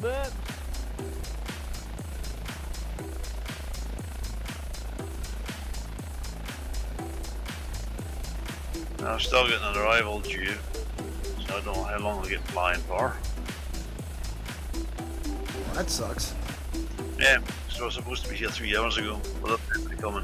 But I'm still getting an arrival due, so I don't know how long I'll get flying for. Well, that sucks. Yeah, so I was supposed to be here 3 hours ago, but that's definitely coming.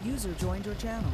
User joined your channel.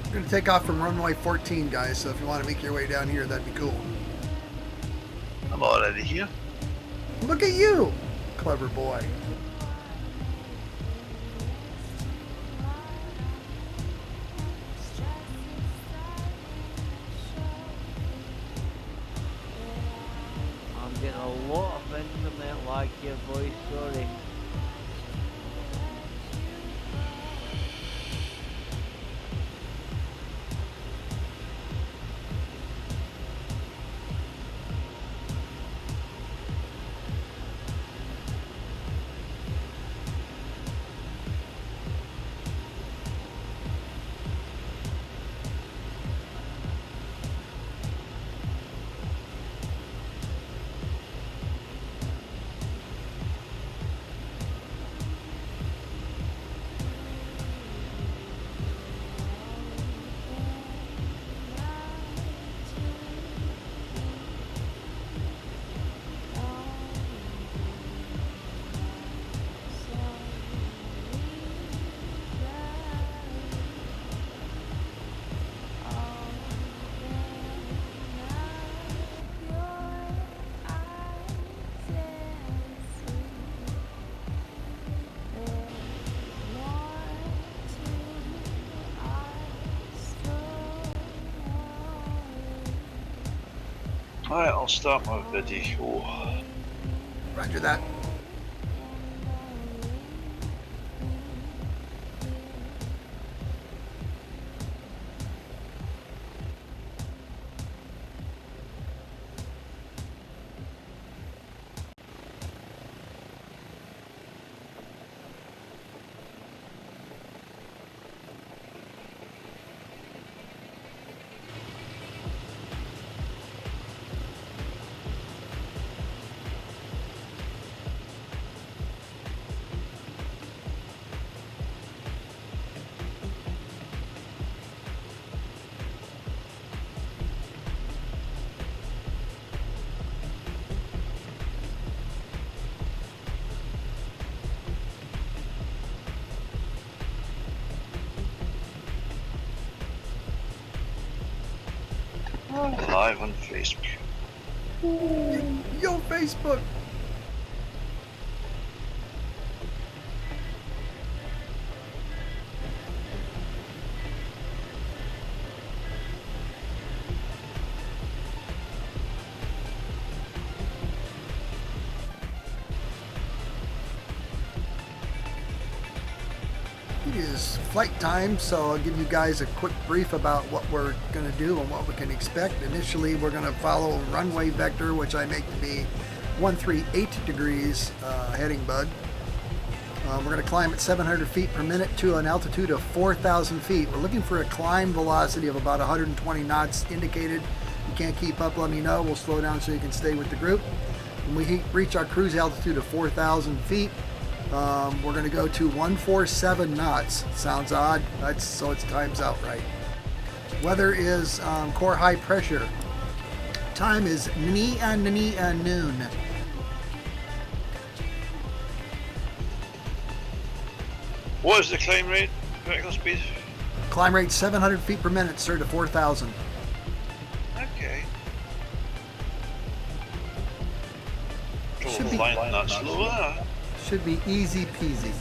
We're going to take off from runway 14, guys, so if you want to make your way down here, that'd be cool. I'm already here. Look at you, clever boy. I'm getting a lot of internet lag here, boys. Sorry. Alright, I'll start my video. Roger that. Live on Facebook. Yo, Facebook. It is flight time, so I'll give you guys a quick brief about what we're going to do and what we can expect. Initially, we're going to follow a runway vector, which I make to be 138 degrees heading bud. We're going to climb at 700 feet per minute to an altitude of 4,000 feet. We're looking for a climb velocity of about 120 knots indicated. If you can't keep up, let me know. We'll slow down so you can stay with the group. When we reach our cruise altitude of 4,000 feet, we're going to go to 147 knots. Sounds odd, so it's times out right. Weather is core high pressure. Time is noon. What is the climb rate? Vertical speed? Climb rate 700 feet per minute, sir, to 4,000. Okay. Should be- Flying that slow. Should be easy peasy.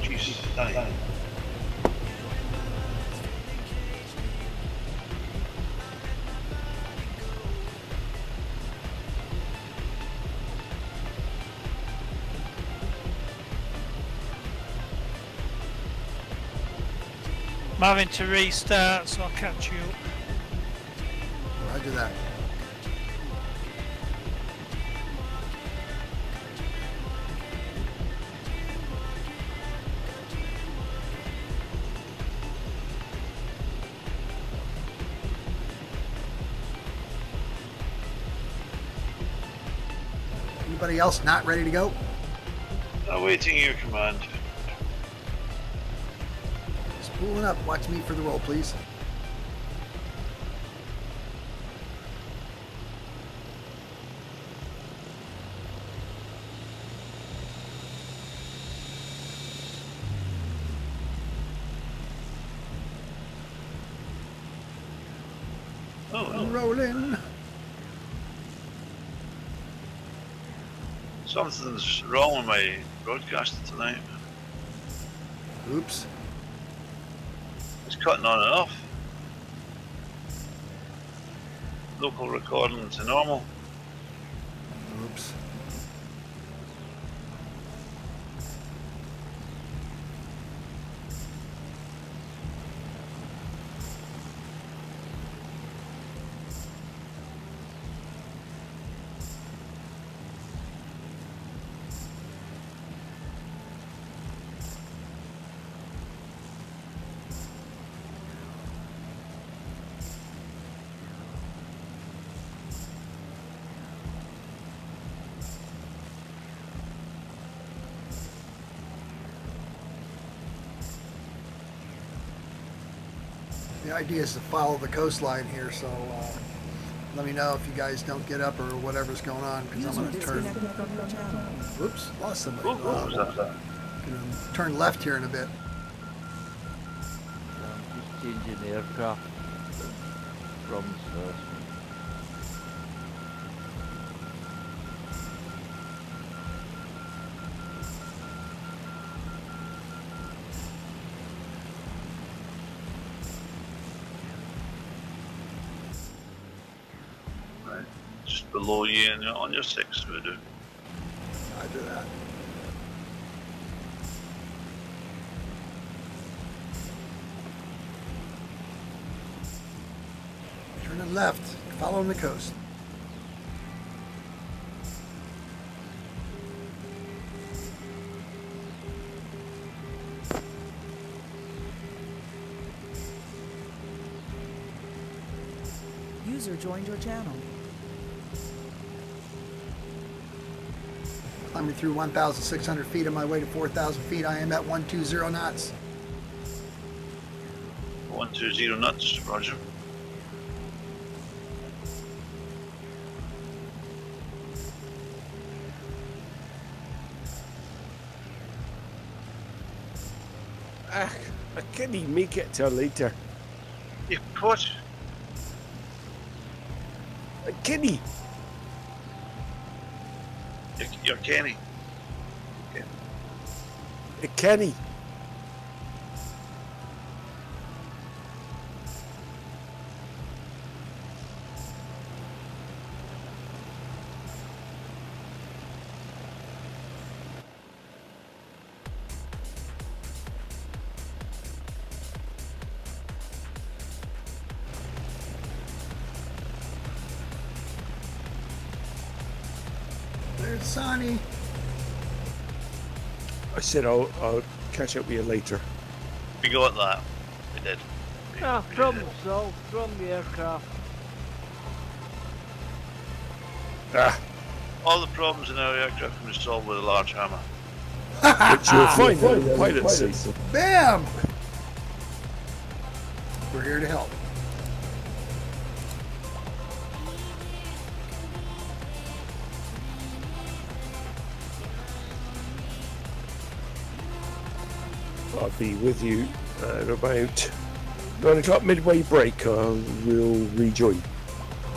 Jeez, dang. I'm having to restart, so I'll catch you up. Roger that. Anybody else not ready to go? Awaiting your command. Spooling up. Watch me for the roll, please. Oh, Rolling. something's wrong with my broadcaster tonight. Oops. It's cutting on and off. Local recording to normal. Oops. The idea is to follow the coastline here, so let me know if you guys don't get up or whatever's going on, because I'm going to turn. Whoops, lost somebody. What was that? Gonna turn left here in a bit. I'm just changing the aircraft from first. below you and on your 6 we do. Roger that. Turning left, following the coast. User joined your channel. Climbing through 1,600 feet on my way to 4,000 feet. I am at 120 knots. 120 knots, roger. I can't even make it till later. You what? Kenny, You're Kenny. Kenny. There's Sonny. I said I'll catch up with you later. We got that. We did. Ah, problem solved from the aircraft. Ah, All the problems in our aircraft can be solved with a large hammer. which you'll find in the pilot seat. Bam! We're here to help. I'll be with you at about 9 o'clock midway break. We'll rejoin.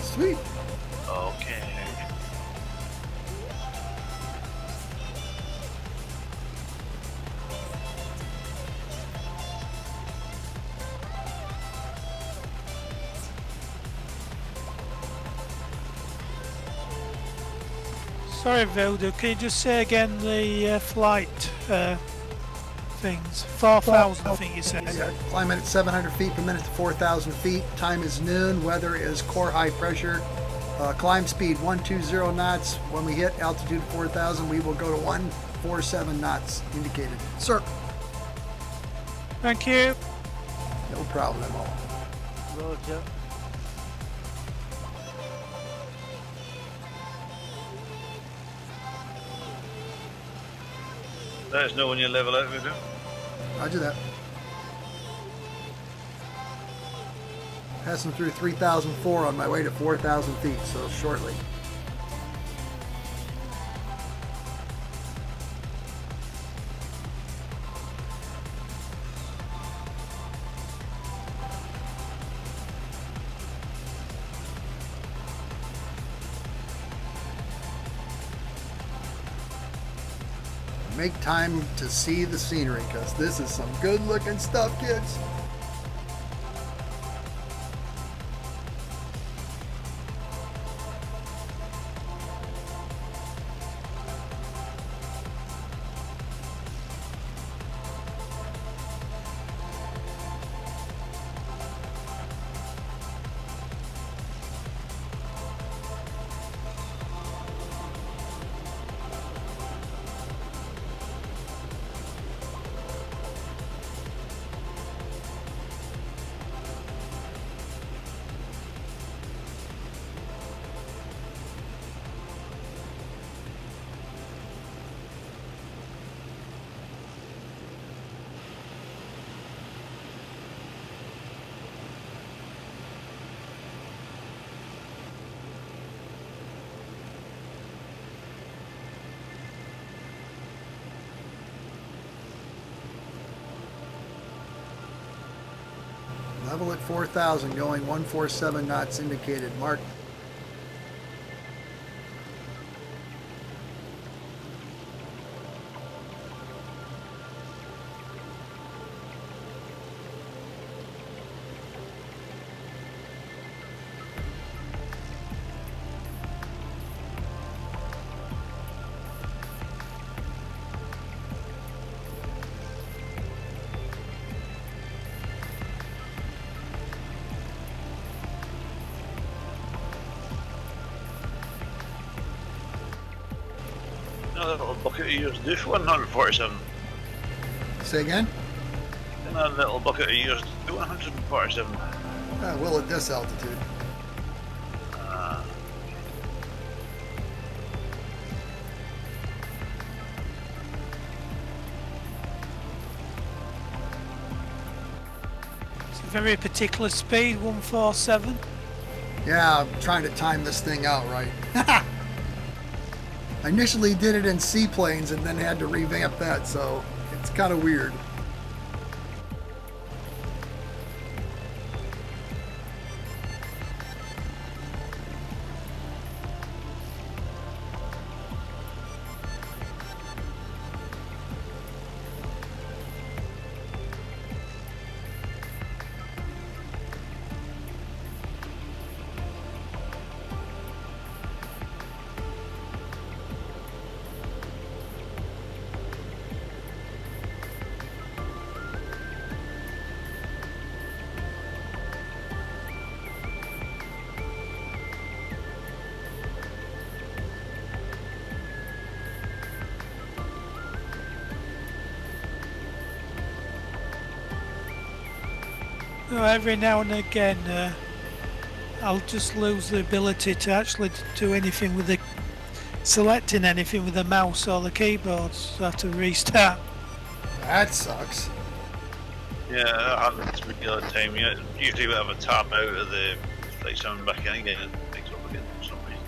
Sweet. Okay. Sorry, Vildu, can you just say again the flight things? 4,000, I think you said. Yeah, climbing at 700 feet per minute to 4,000 feet. Time is noon. Weather is core high pressure. Climb speed 120 knots. When we hit altitude 4,000, we will go to 147 knots indicated. Sir. Thank you. No problem. Roger. Let us know when you level out, we do. Roger that. Passing through 3,004 on my way to 4,000 feet, so shortly. Make time to see the scenery, because this is some good looking stuff, kids. Level at 4,000, going 147 knots indicated. Mark. a little bucket of yours do for 147? Say again? Can a little bucket of yours do 147? Well, at this altitude. It's a very particular speed, 147. Yeah, I'm trying to time this thing out right. I initially did it in seaplanes and then had to revamp that, so it's kind of weird. Every now and again I'll just lose the ability to actually do anything with the selecting anything with the mouse or the keyboard, so I have to restart. That sucks. Yeah, that happens with the other time. Yeah, usually we have a tap out of the flight sim back in again and picks up again for some reason.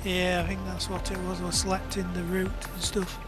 Yeah, I think that's what it was. I was selecting the route and stuff.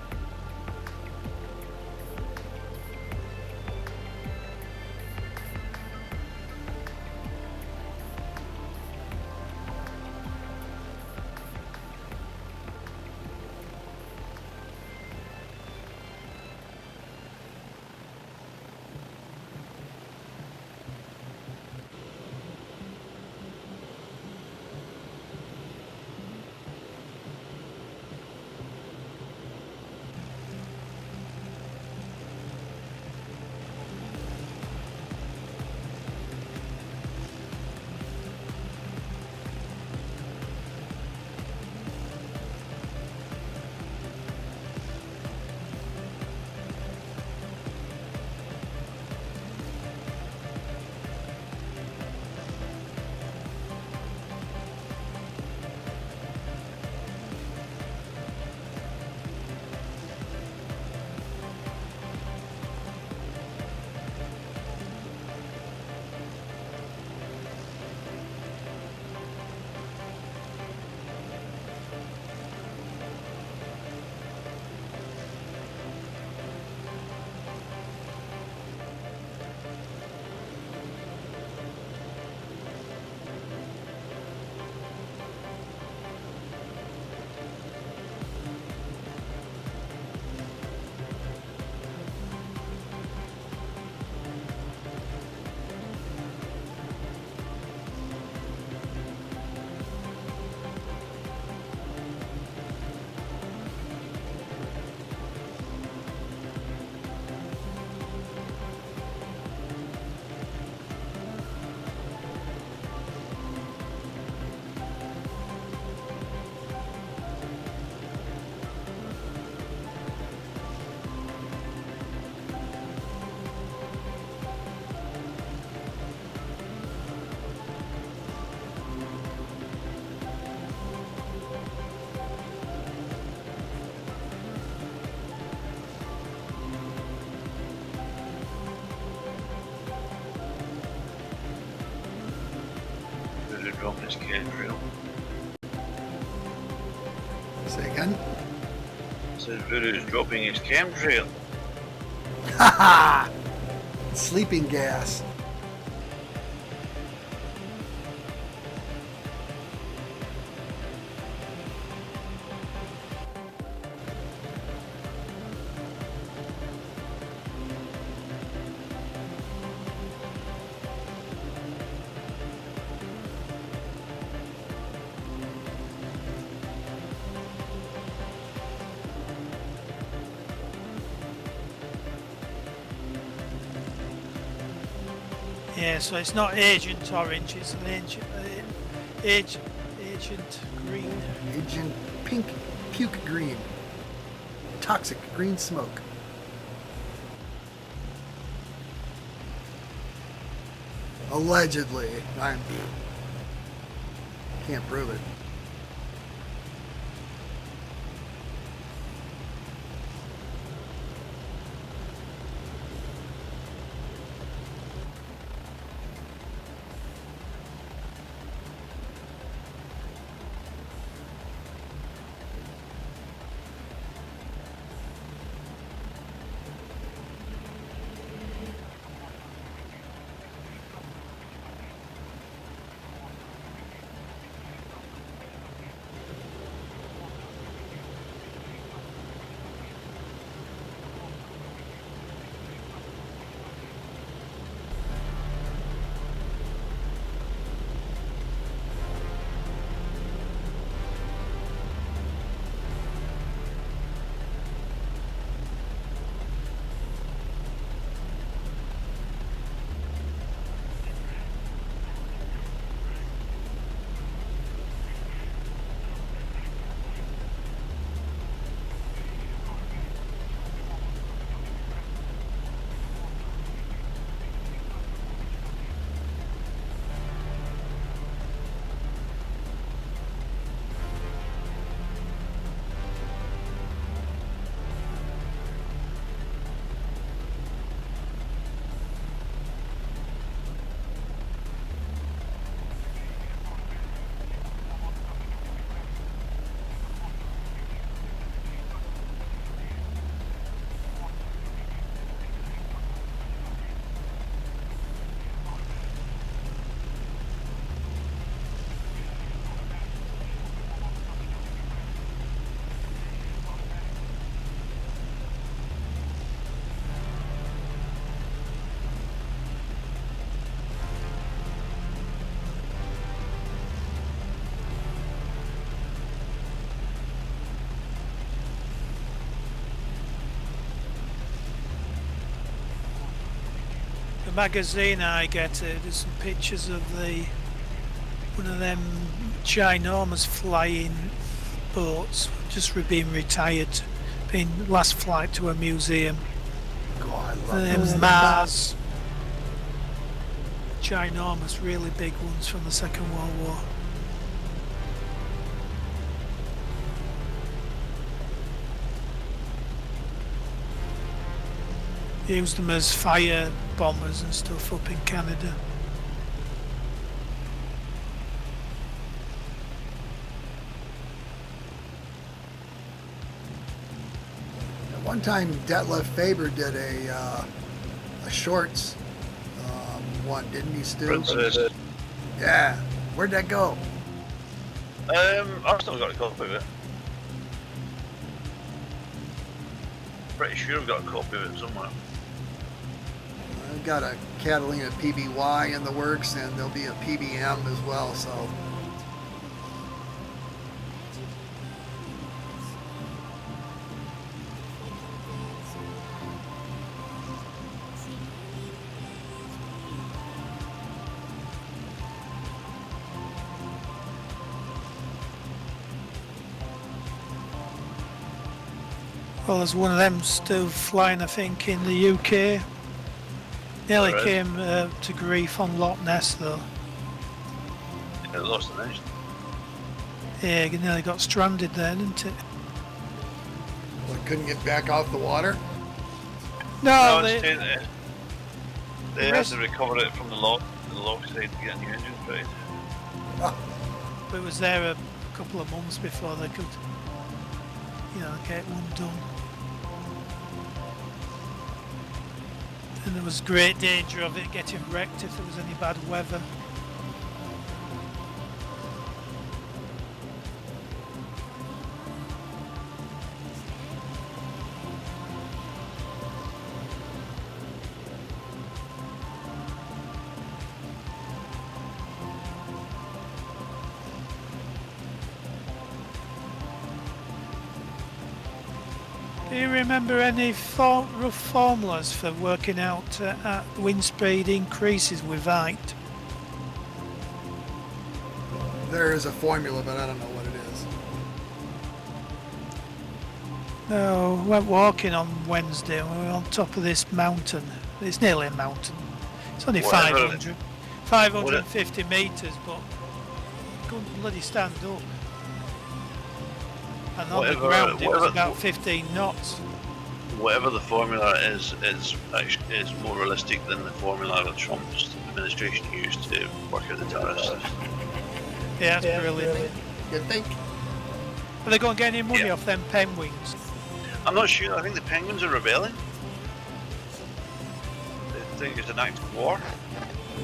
Dropping his chemtrail. Say again? Says Voodoo's dropping his chemtrail. Haha! Sleeping gas. Yeah, so it's not Agent Orange, it's an Agent Green. Agent Pink Puke Green. toxic green smoke. Allegedly. I can't prove it. Magazine I get there's some pictures of one of them ginormous flying boats just being retired, being last flight to a museum. Oh, I love those. Them Mars, ginormous, really big ones from the Second World War. Used them as fire bombers and stuff up in Canada. At one time, Detlef Faber did a shorts one, didn't he, Stu? Princess. Yeah. Where'd that go? I've still got a copy of it. Pretty sure I've got a copy of it somewhere. I've got a Catalina PBY in the works, and there'll be a PBM as well, so. Well, there's one of them still flying, I think, in the UK. Nearly Alright. came to grief on Loch Ness, though. Yeah, lost the nation. Yeah, it nearly got stranded there, didn't it? Well, it couldn't get back off the water? No, They the had rest- to recover it from the lock side to get a new engine fitted. it was there a couple of months before they could, get one done. And there was great danger of it getting wrecked if there was any bad weather. Do you remember any rough formulas for working out wind speed increases with height? There is a formula, but I don't know what it is. No, we went walking on Wednesday and we were on top of this mountain. It's nearly a mountain. It's only Whatever. 550 metres, but couldn't bloody stand up. And on the Whatever- ground it was whatever- about 15 knots. Whatever the formula is more realistic than the formula that Trump's administration used to work out the tariffs. Yeah, that's brilliant. You think? Are they going to get any money Yeah. off them penguins? I'm not sure. I think the penguins are rebelling. They think it's an act of war.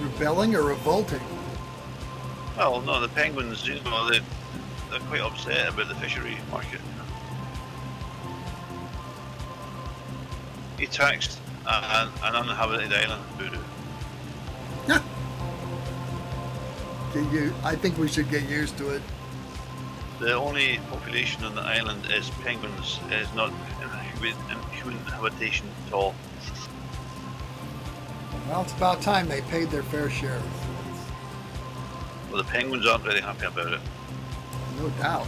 Rebelling or revolting? Well, no, the penguins, you know, they're quite upset about the fishery market. He taxed an uninhabited island, voodoo. I think we should get used to it. The only population on the island is penguins. It is not human habitation at all. Well, it's about time they paid their fair share. Well, the penguins aren't very happy about it. No doubt.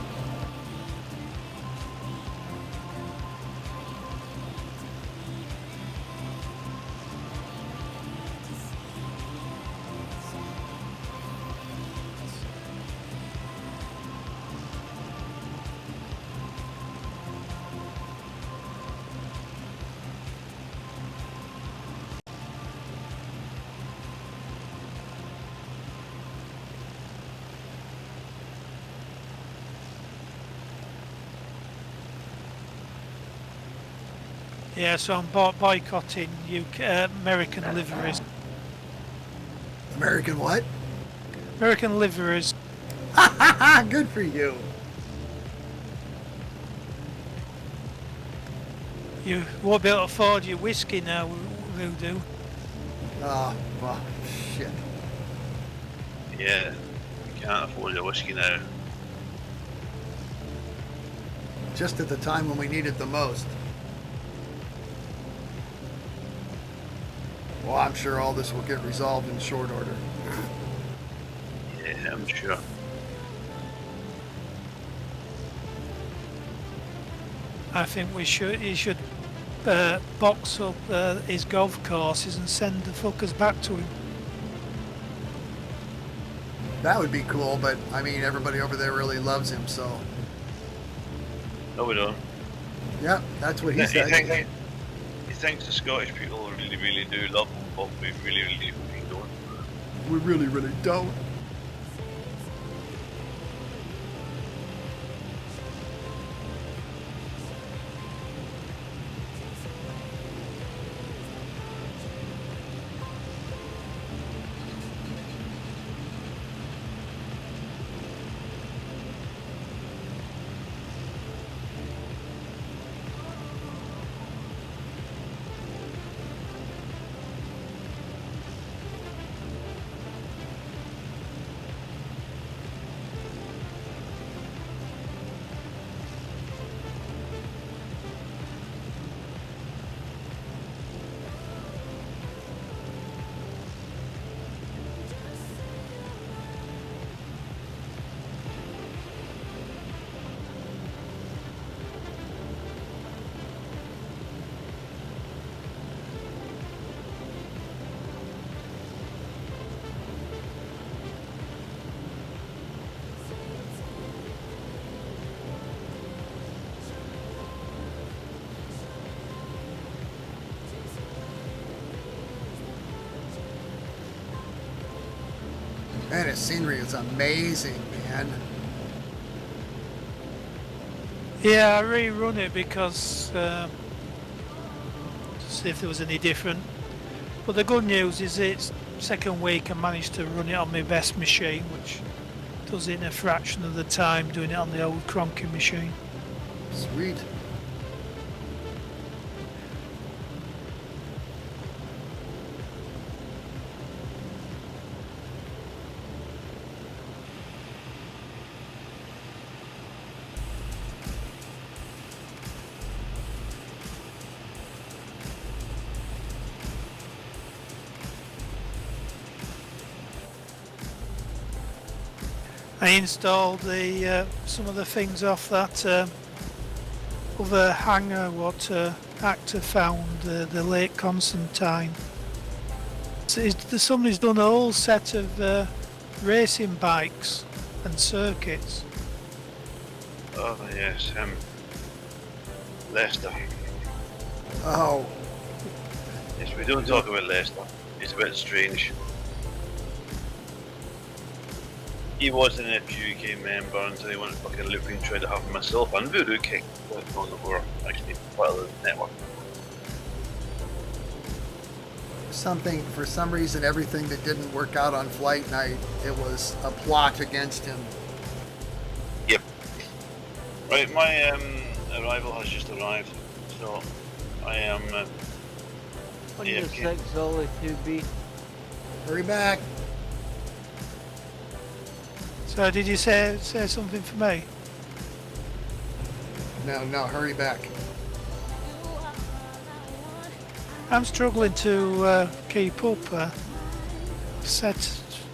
Yeah, so I'm boycotting American liveries. American what? American liveries. Good for you. You won't be able to afford your whiskey now, Voodoo. Well, shit. Yeah, you can't afford your whiskey now. Just at the time when we need it the most. Well, I'm sure all this will get resolved in short order. Yeah, I'm sure. I think he should box up his golf courses and send the fuckers back to him. That would be cool, but I mean, everybody over there really loves him, so. No, we don't. Yep, that's what he He said. thinks the Scottish people really, really do love him, but we really, really, really don't. We really, really don't. Man, his scenery is amazing, man. Yeah, I rerun it because to see if there was any different. But the good news is it's second week I managed to run it on my best machine, which does it in a fraction of the time doing it on the old Cronky machine. Sweet. I installed the some of the things off that other hangar what actor found, the Lake Constantine. So somebody's done a whole set of racing bikes and circuits. Oh yes, Leicester. Oh, Yes, we don't talk about Leicester. It's a bit strange. He was an FGUK member until he went fucking looping and tried to have myself and Voodoo kicked on the were actually part of the network. for some reason, everything that didn't work out on flight night, it was a plot against him. Yep. Right, my arrival has just arrived, so I am On your AFK. 6 Ollie 2B. Hurry back. So did you say something for me? No, hurry back. I'm struggling to keep up. Set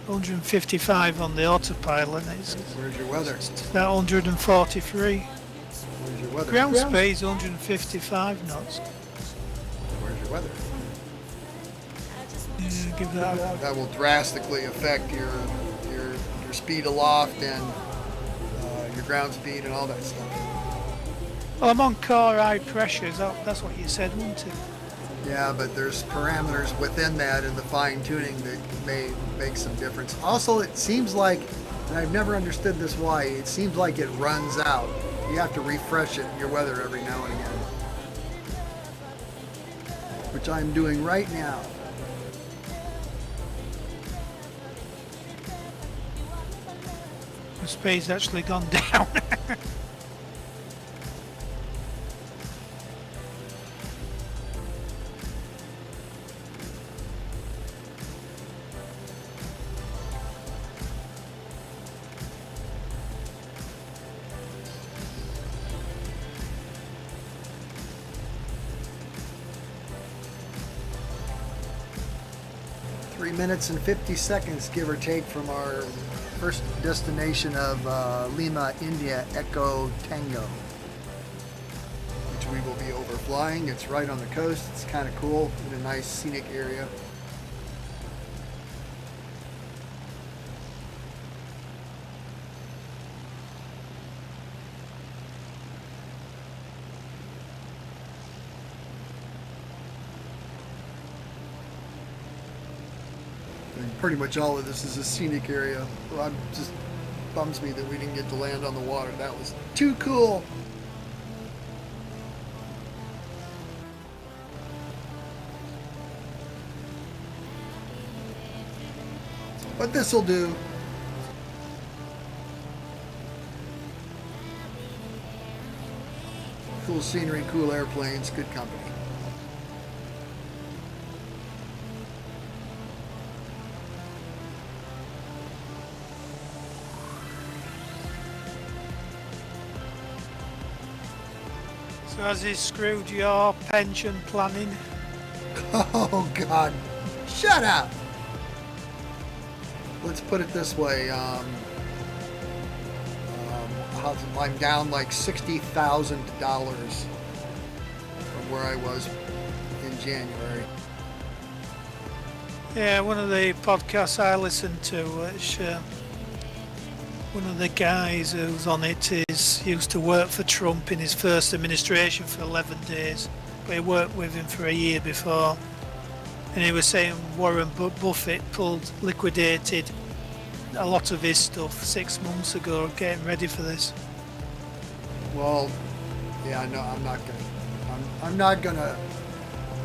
155 on the autopilot. It's Where's your weather? about 143. Where's your weather? Ground speed's 155 knots. Where's your weather? Yeah, give that. That will drastically affect your speed aloft and your ground speed and all that stuff. Well, I'm on core high pressures. That's what you said, wasn't it? Yeah, but there's parameters within that and the fine tuning that may make some difference. Also, it seems like, and I've never understood this why, it seems like it runs out. You have to refresh it, your weather, every now and again. Which I'm doing right now. The speed's actually gone down. 3 minutes and 50 seconds, give or take, from our first destination of Lima, India, Echo Tango, which we will be overflying. It's right on the coast. It's kind of cool in a nice scenic area. And pretty much all of this is a scenic area. Well, it just bums me that we didn't get to land on the water. That was too cool. But this'll do. Cool scenery, cool airplanes, good company. So has he screwed your pension planning? Oh God, shut up! Let's put it this way, I'm down like $60,000 from where I was in January. Yeah, one of the podcasts I listened to, which one of the guys who's on it used to work for Trump in his first administration for 11 days, but he worked with him for a year before. And he was saying Warren Buffett liquidated a lot of his stuff 6 months ago, getting ready for this. Well, yeah, no, I'm not gonna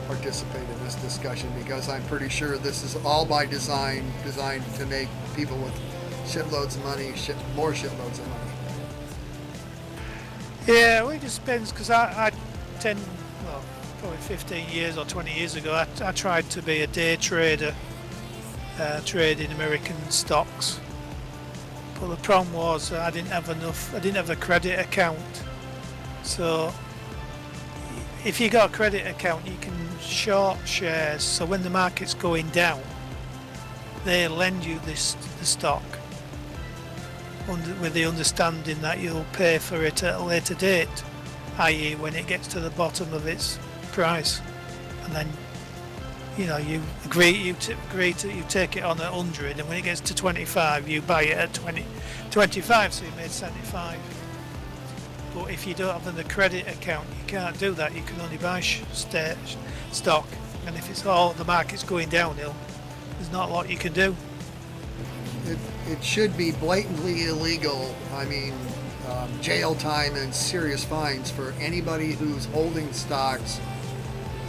participate in this discussion because I'm pretty sure this is all by design, designed to make people with shitloads of money, more shitloads of money. Yeah, well, it just depends, because I probably 15 years or 20 years ago, I tried to be a day trader, trading American stocks. But the problem was I didn't have a credit account. So if you got a credit account, you can short shares. So when the market's going down, they lend you the stock with the understanding that you'll pay for it at a later date. i.e. when it gets to the bottom of its price, and then you know you take it on at 100, and when it gets to 25 you buy it at 25, so you made 75. But if you don't have a credit account, you can't do that. You can only buy stock, and if it's all the market's going downhill, there's not a lot you can do. It should be blatantly illegal. I mean, jail time and serious fines for anybody who's holding stocks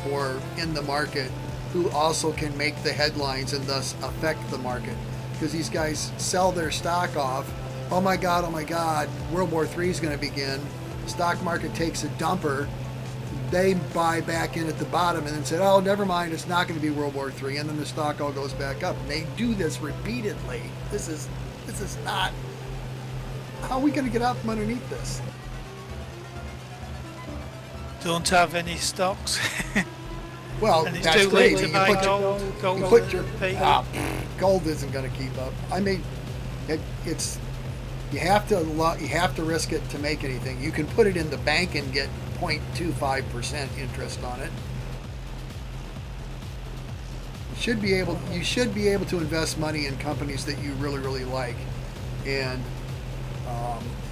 or in the market who also can make the headlines and thus affect the market. Because these guys sell their stock off. Oh my God, World War III is going to begin. Stock market takes a dumper. They buy back in at the bottom and then said, oh, never mind, it's not going to be World War III. And then the stock all goes back up. And they do this repeatedly. This is not... How are we going to get out from underneath this? Don't have any stocks. Well, and it's that's too late crazy. to buy gold. Gold isn't going to keep up. I mean, it's you have to risk it to make anything. You can put it in the bank and get 0.25% interest on it. You should be able to invest money in companies that you really, really like, and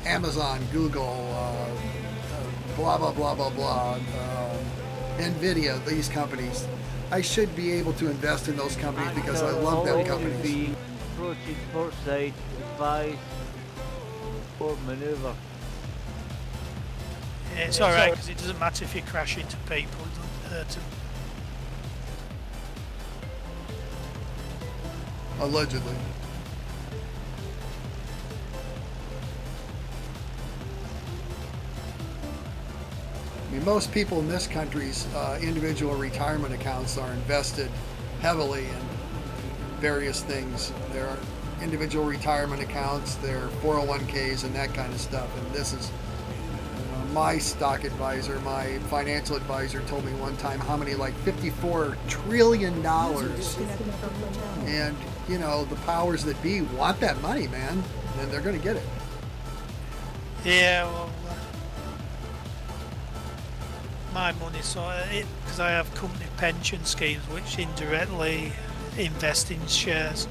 Amazon, Google, blah blah blah blah blah, Nvidia, these companies. I should be able to invest in those companies because I love them companies. Approaching port side, advise port maneuver. Yeah, it's alright because it doesn't matter if you crash into people, it doesn't hurt them. Allegedly. I mean, most people in this country's individual retirement accounts are invested heavily in various things. There are individual retirement accounts, there are 401ks and that kind of stuff. And this is my stock advisor, my financial advisor told me one time how many, like $54 trillion. And, you know, the powers that be want that money, man, and they're going to get it. Yeah, well, my money, because I have company pension schemes which indirectly invest in shares,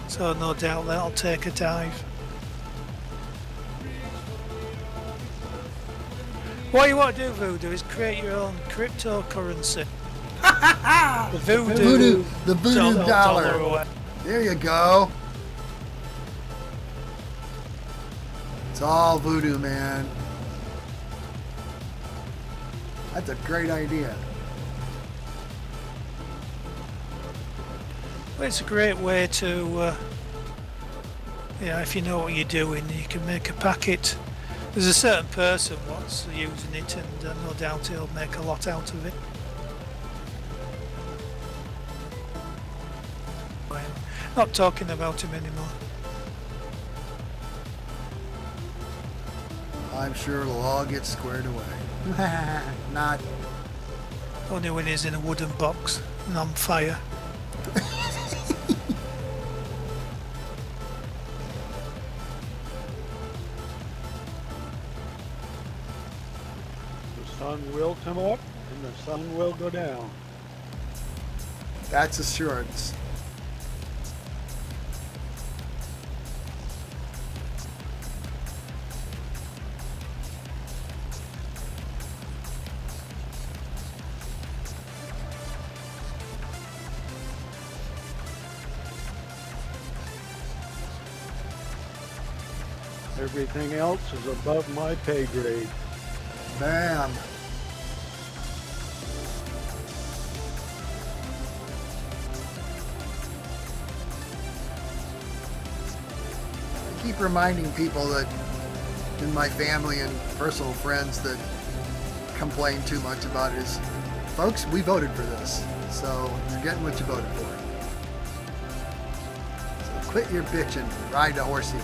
so no doubt that'll take a dive. What you want to do, Voodoo, is create your own cryptocurrency. The Voodoo dollar. There you go. It's all voodoo, man. That's a great idea. Well, it's a great way to, if you know what you're doing, you can make a packet. There's a certain person what's using it, and no doubt he'll make a lot out of it. I'm not talking about him anymore. I'm sure it'll all get squared away. Not. Only when he's in a wooden box and on fire. The sun will come up and the sun will go down. That's assurance. Everything else is above my pay grade. Bam. I keep reminding people that in my family and personal friends that complain too much about it is, folks, we voted for this, so you're getting what you voted for. So quit your bitching, ride the horsey.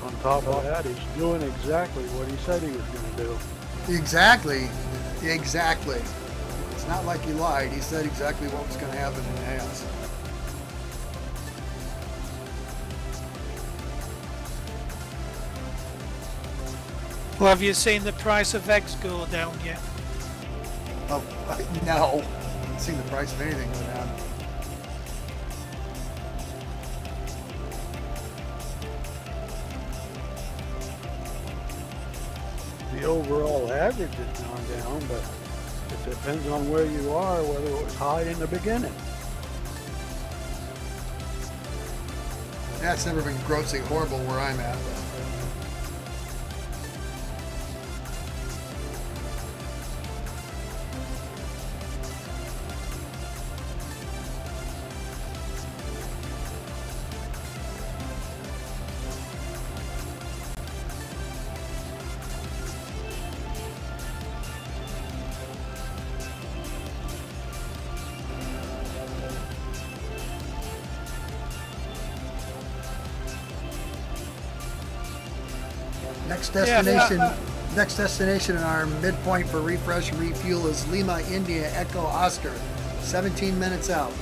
On top of that, he's doing exactly what he said he was going to do. Exactly. It's not like he lied. He said exactly what was going to happen, and it has. Well, have you seen the price of eggs go down yet? Oh, no. I haven't seen the price of anything go down. The overall average has gone down, but it depends on where you are, whether it was high in the beginning. That's never been grossly horrible where I'm at. Next destination in our midpoint for refresh and refuel is Lima, India, Echo Oscar. 17 minutes out.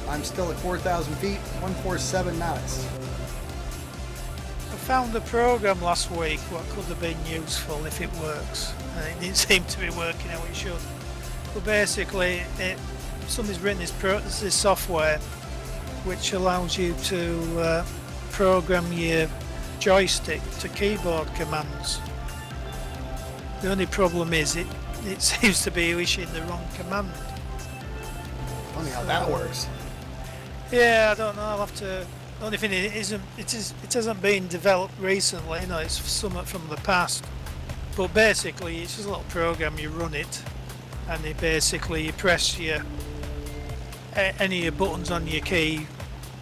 I'm still at 4,000 feet, 147 knots. I found the program last week what could have been useful if it works, and it didn't seem to be working how it should. But basically, somebody's written this software which allows you to program your joystick to keyboard commands. The only problem is it seems to be issuing the wrong command. Funny how that works. Yeah, I don't know. I'll have to. The only thing it hasn't been developed recently. You know, it's somewhat from the past. But basically, it's just a little program. You run it, and you press any of your buttons on your key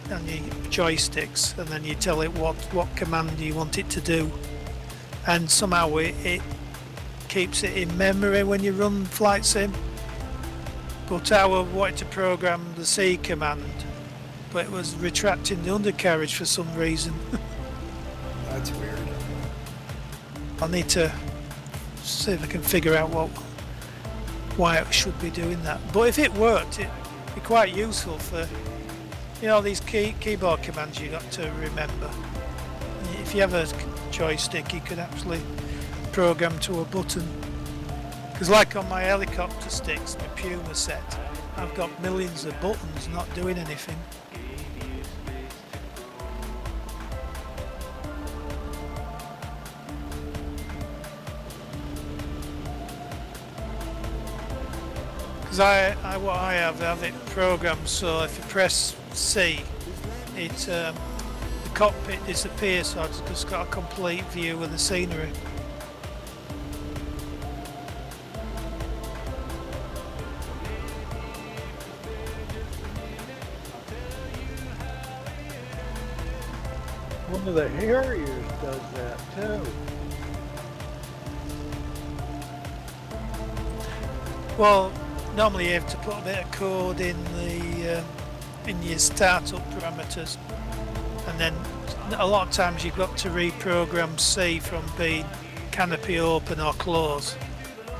and your joysticks, and then you tell it what command you want it to do, and somehow it keeps it in memory when you run flight sim. But I wanted to program the C command, but it was retracting the undercarriage for some reason. That's weird. I need to see if I can figure out why it should be doing that. But if it worked, it'd be quite useful for these keyboard commands you got to remember. If you have a joystick, you could actually program to a button. Because like on my helicopter sticks, my Puma set, I've got millions of buttons not doing anything. Because I have it programmed so if you press C, the cockpit disappears, so I've just got a complete view of the scenery. One of the Harriers does that too. Well, normally you have to put a bit of code in your startup parameters, and then a lot of times you've got to reprogram C from being canopy open or close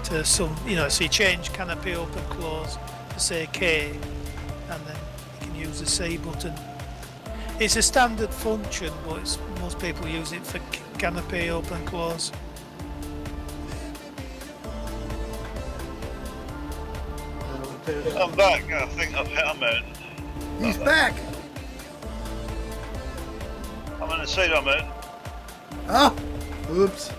to some, so you change canopy open close to say K, and then you can use the C button. It's a standard function, but most people use it for canopy open close. I'm back. I think I've hit a mountain. He's back! I'm on the side of a mountain. Oh! Oops.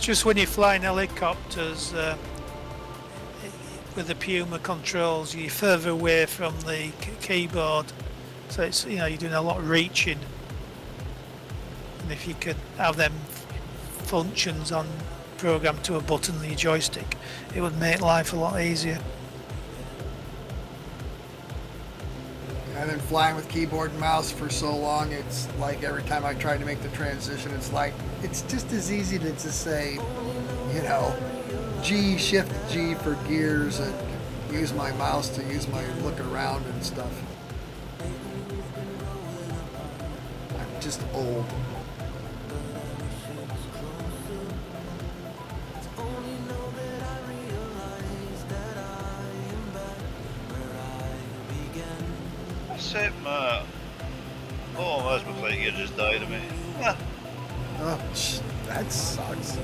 Just when you're flying helicopters with the Puma controls, you're further away from the keyboard, so it's you're doing a lot of reaching. if you could have them functions on programmed to a button on your joystick, it would make life a lot easier. I've been flying with keyboard and mouse for so long, it's like every time I try to make the transition, it's like, it's just as easy to just say, you know, G, shift G for gears, and use my mouse to use my look around and stuff. I'm just old. Except my... Oh, that's my flight gear just died of me. Ah. Oh, that sucks.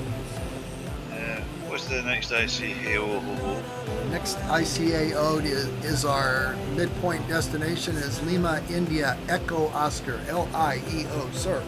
What's the next ICAO? Next ICAO is our midpoint destination is Lima, India, Echo Oscar, LIEO, sir.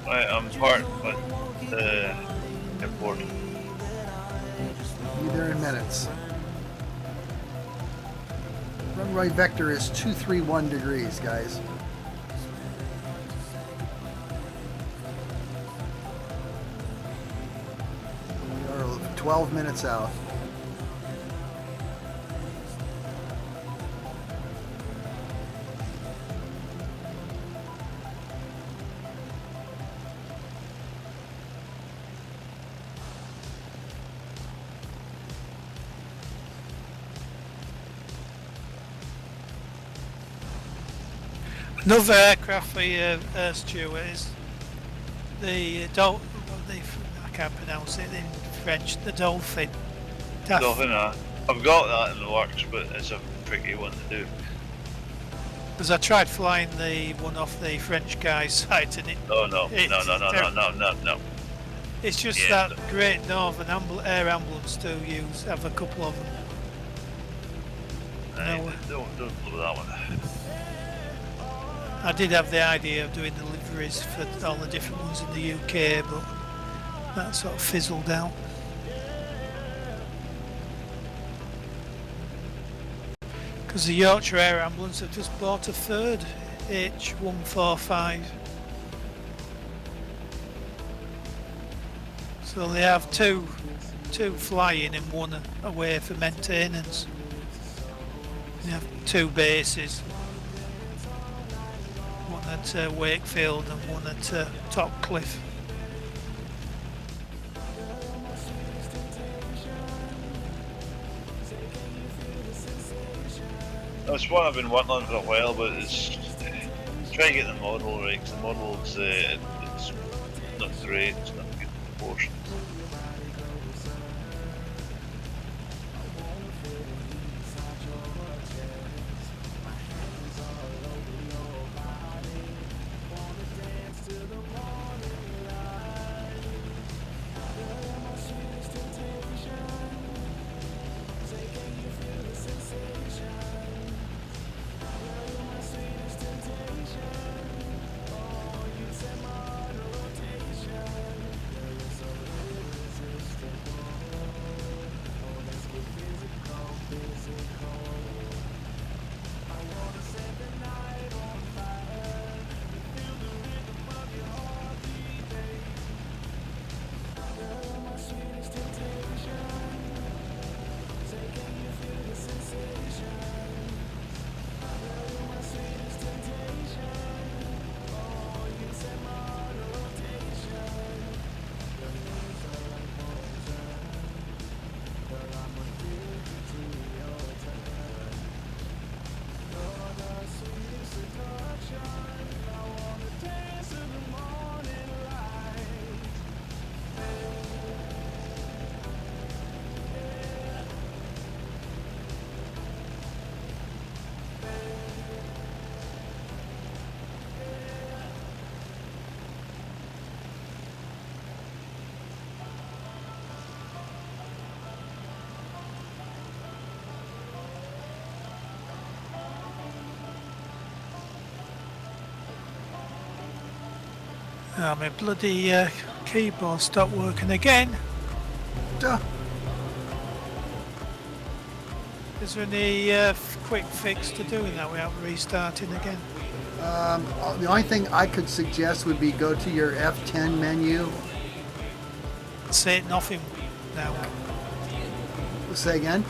Right, I'm parked at the airport. Be there in minutes. Runway vector is 231 degrees, guys. We are 12 minutes out. Another aircraft for you, Stuart, is the I can't pronounce it in French, the Dolphin. Dolphin, I've got that in the works, but it's a tricky one to do. Because I tried flying the one off the French guy's site and it... Oh no, it's no. It's just Yeah, that Great Northern Air Ambulance do have a couple of them. Don't blow that one. I did have the idea of doing deliveries for all the different ones in the UK, but that sort of fizzled out. Because the Yorkshire Air Ambulance have just bought a third H145. So they have two flying and one away for maintenance. They have two bases. One at Wakefield and one at Topcliffe. That's one I've been working on for a while, but it's trying to get the model right, 'cause the model's it's not great, it's not good proportion. Oh, my bloody keyboard stopped working again. Duh. Is there any quick fix to doing that without restarting again? The only thing I could suggest would be go to your F10 menu. Say nothing now. Say again?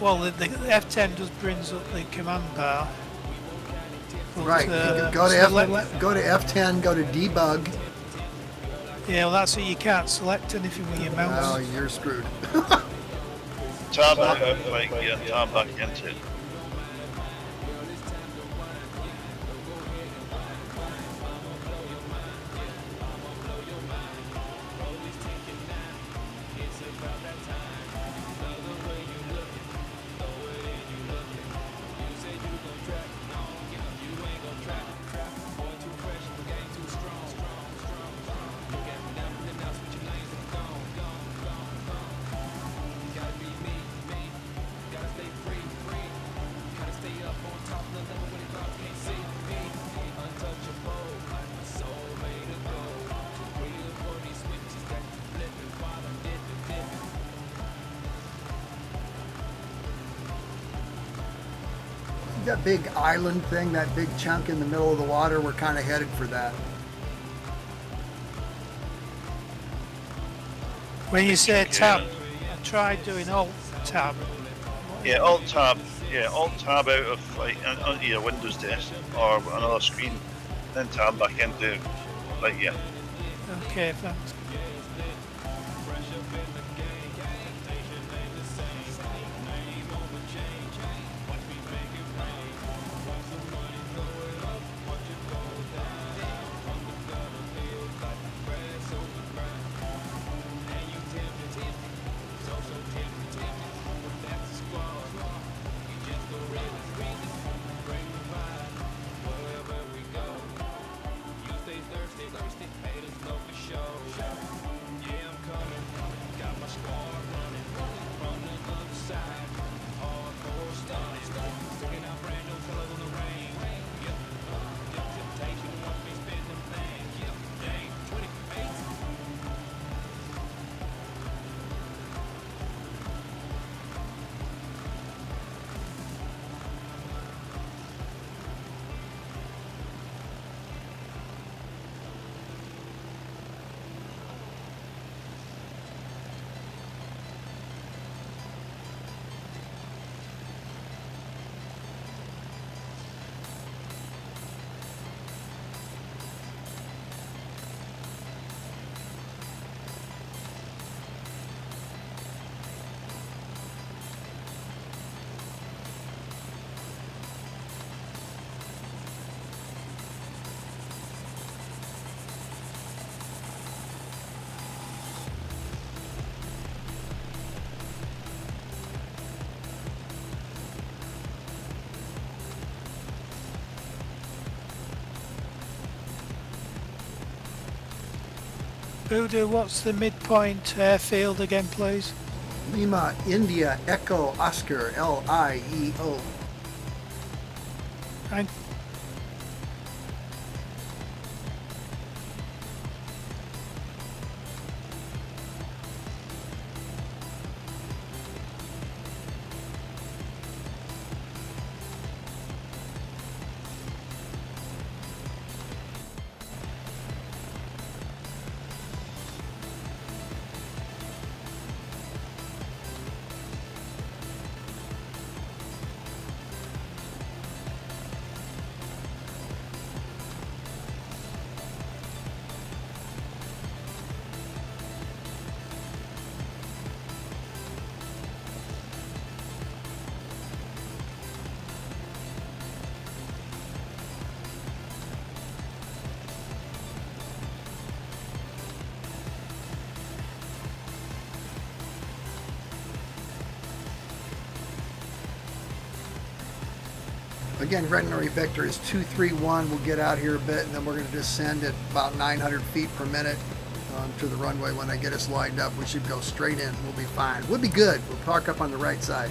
Well, the F10 just brings up the command bar. But, Right. Go to F10, go to debug. Yeah, well, that's it. You can't select anything with your mouse. Oh, you're screwed. Tab out of flight gear, tab back into it. That big island thing, that big chunk in the middle of the water, we're kind of headed for that. When you say tab, I tried doing alt tab. Yeah, alt tab out of like onto your Windows desk or another screen, then tab back into like yeah. Okay, thanks. Voodoo, what's the midpoint airfield again, please? Lima, India, Echo, Oscar, LIEO. Thank Again, veterinary vector is 231. We'll get out here a bit, and then we're going to descend at about 900 feet per minute to the runway. When I get us lined up, we should go straight in. We'll be fine. We'll be good. We'll park up on the right side.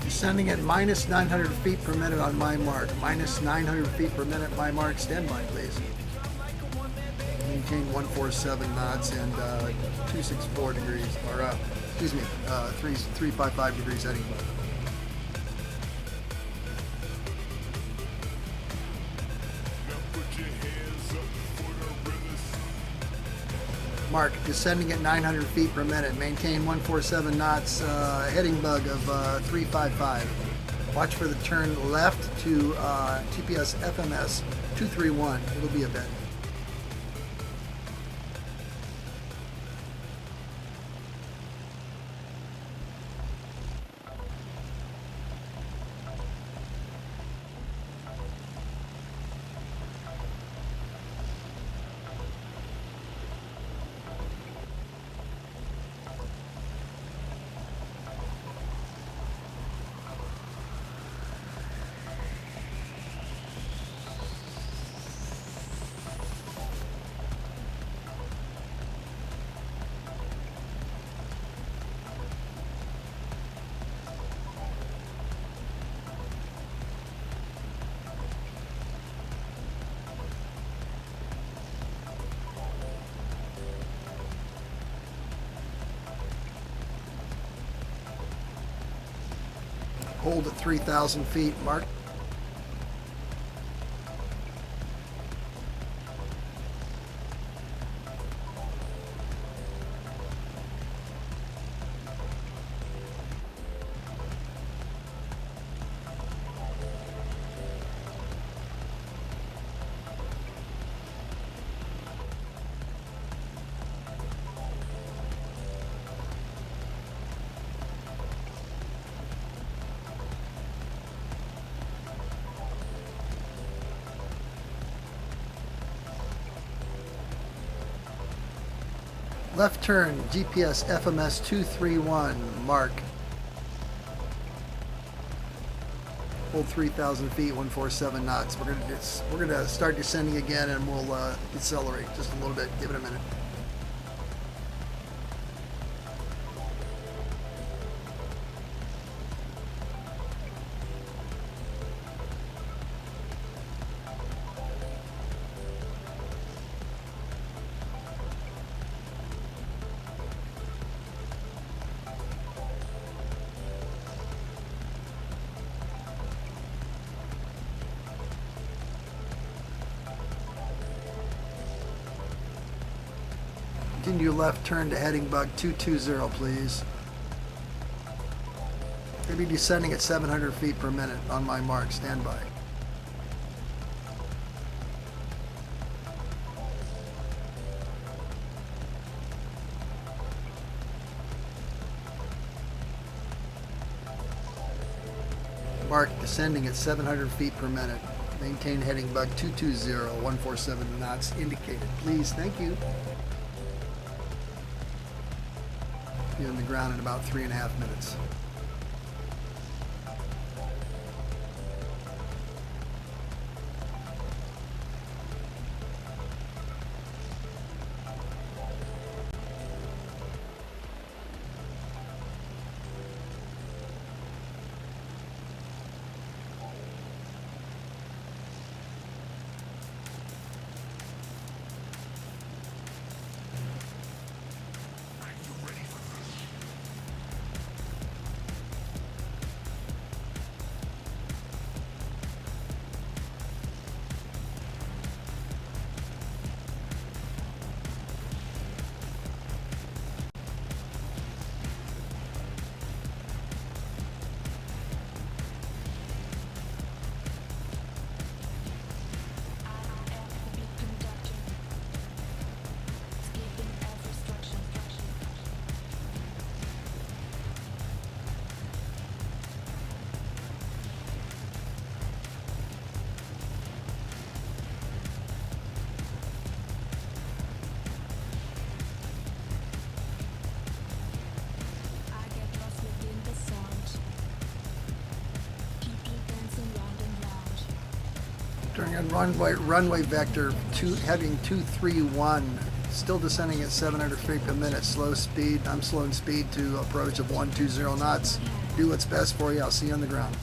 Descending at minus 900 feet per minute on my mark. Minus 900 feet per minute, my mark. Stand by, please. Maintain 147 knots and 264 degrees, or excuse me, 355 degrees heading. Mark, descending at 900 feet per minute. Maintain 147 knots, heading bug of 355. Watch for the turn left to TPS FMS 231. It'll be a bit. Hold at 3,000 feet, Mark. Left turn, GPS FMS 231, mark. Hold 3,000 feet, 147 knots. We're gonna start descending again, and we'll decelerate just a little bit. Give it a minute. Continue left turn to heading bug 220, please. Going to be descending at 700 feet per minute on my mark. Stand by. Mark descending at 700 feet per minute. Maintain heading bug 220, 147 knots indicated. Please, thank you. Be on the ground in about 3.5 minutes. Vectoring on runway vector heading 231. Still descending at 700 feet per minute. Slow speed. I'm slowing speed to approach of 120 knots. Do what's best for you. I'll see you on the ground.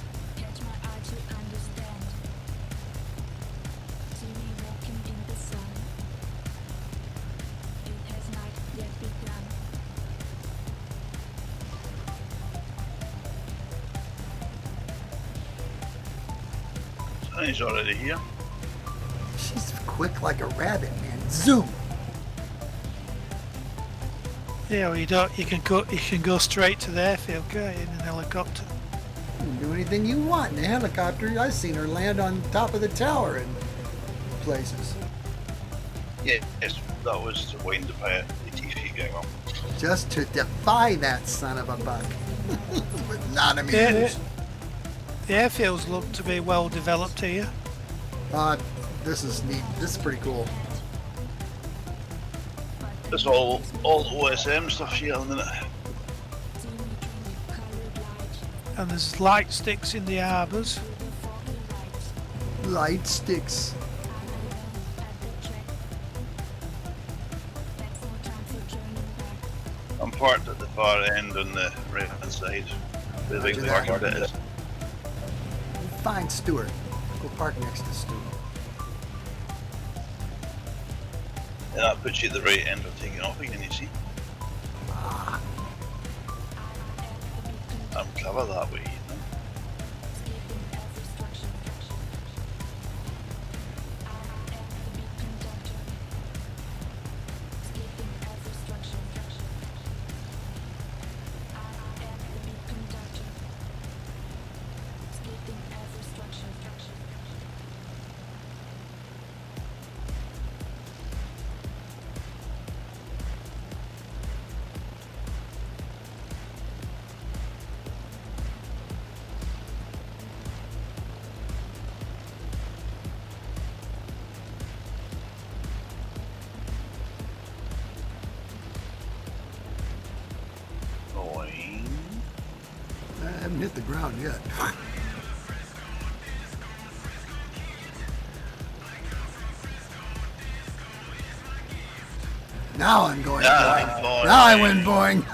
He's already here. She's quick like a rabbit, man. Zoom. Yeah, well, you can go straight to the airfield, can't you, in an helicopter? You can do anything you want in a helicopter. I've seen her land on top of the tower in places. Yeah, yes, that was to wind up a ATC going on. Just to defy that son of a buck. But not amused. Yeah, the airfields look to be well developed here. This is neat. This is pretty cool. It's all OSM stuff here in a minute. And there's light sticks in the harbours. Light sticks. I'm parked at the far end on the right hand side. The big Roger that. parking bit is. Find Stuart. Go park next to Stuart. And that puts you at the right end of taking off again, you see. I'm clever that way, you know. I haven't hit the ground yet. Now I'm going boing. Now I went boing.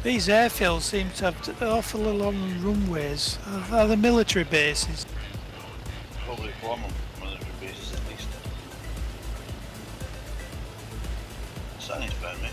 These airfields seem to have awful long runways. Are the military bases? Probably former military bases at least. Sunny's found me.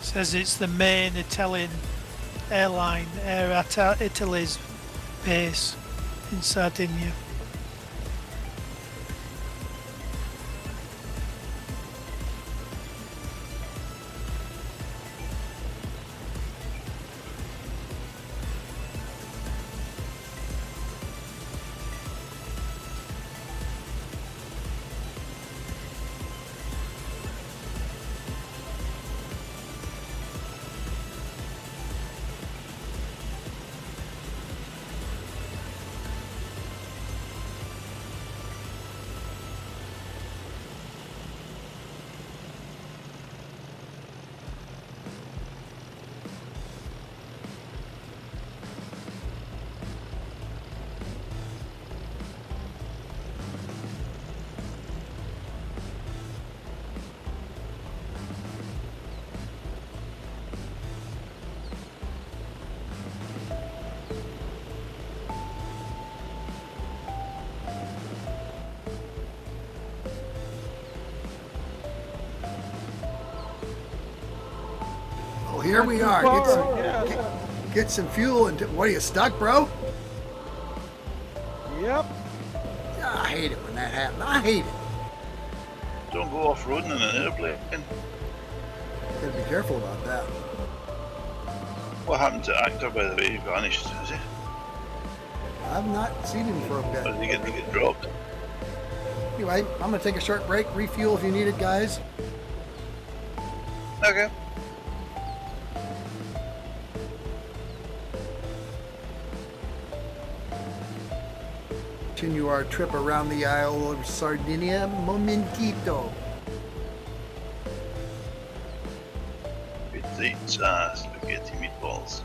Says it's the main Italian airline, Air Italy's base in Sardinia. here we are. Get some fuel and what are you stuck, bro? Yep. I hate it when that happens. I hate it. Don't go off-roading in an airplane. Gotta be careful about that. What happened to Actor, by the way? He vanished, is he? I've not seen him for a Or bit. did he get dropped? Anyway, I'm gonna take a short break, refuel if you need it, guys. Okay. Continue our trip around the Isle of Sardinia. Momentito. Pizza, spaghetti meatballs.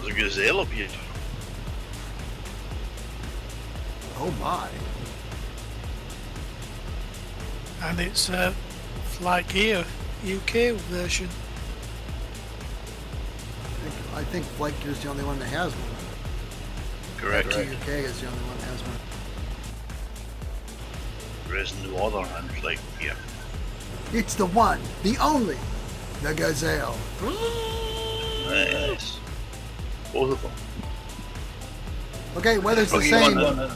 There's a gazelle up here. Oh my. And it's LIER UK version. I think Flight Gear's the only one that has one. Correct. FGUK is the only one that has one. There is no other hand like here. It's the one, the only, the Gazelle. Nice. Both of them. Okay, weather's the Lucky same. one.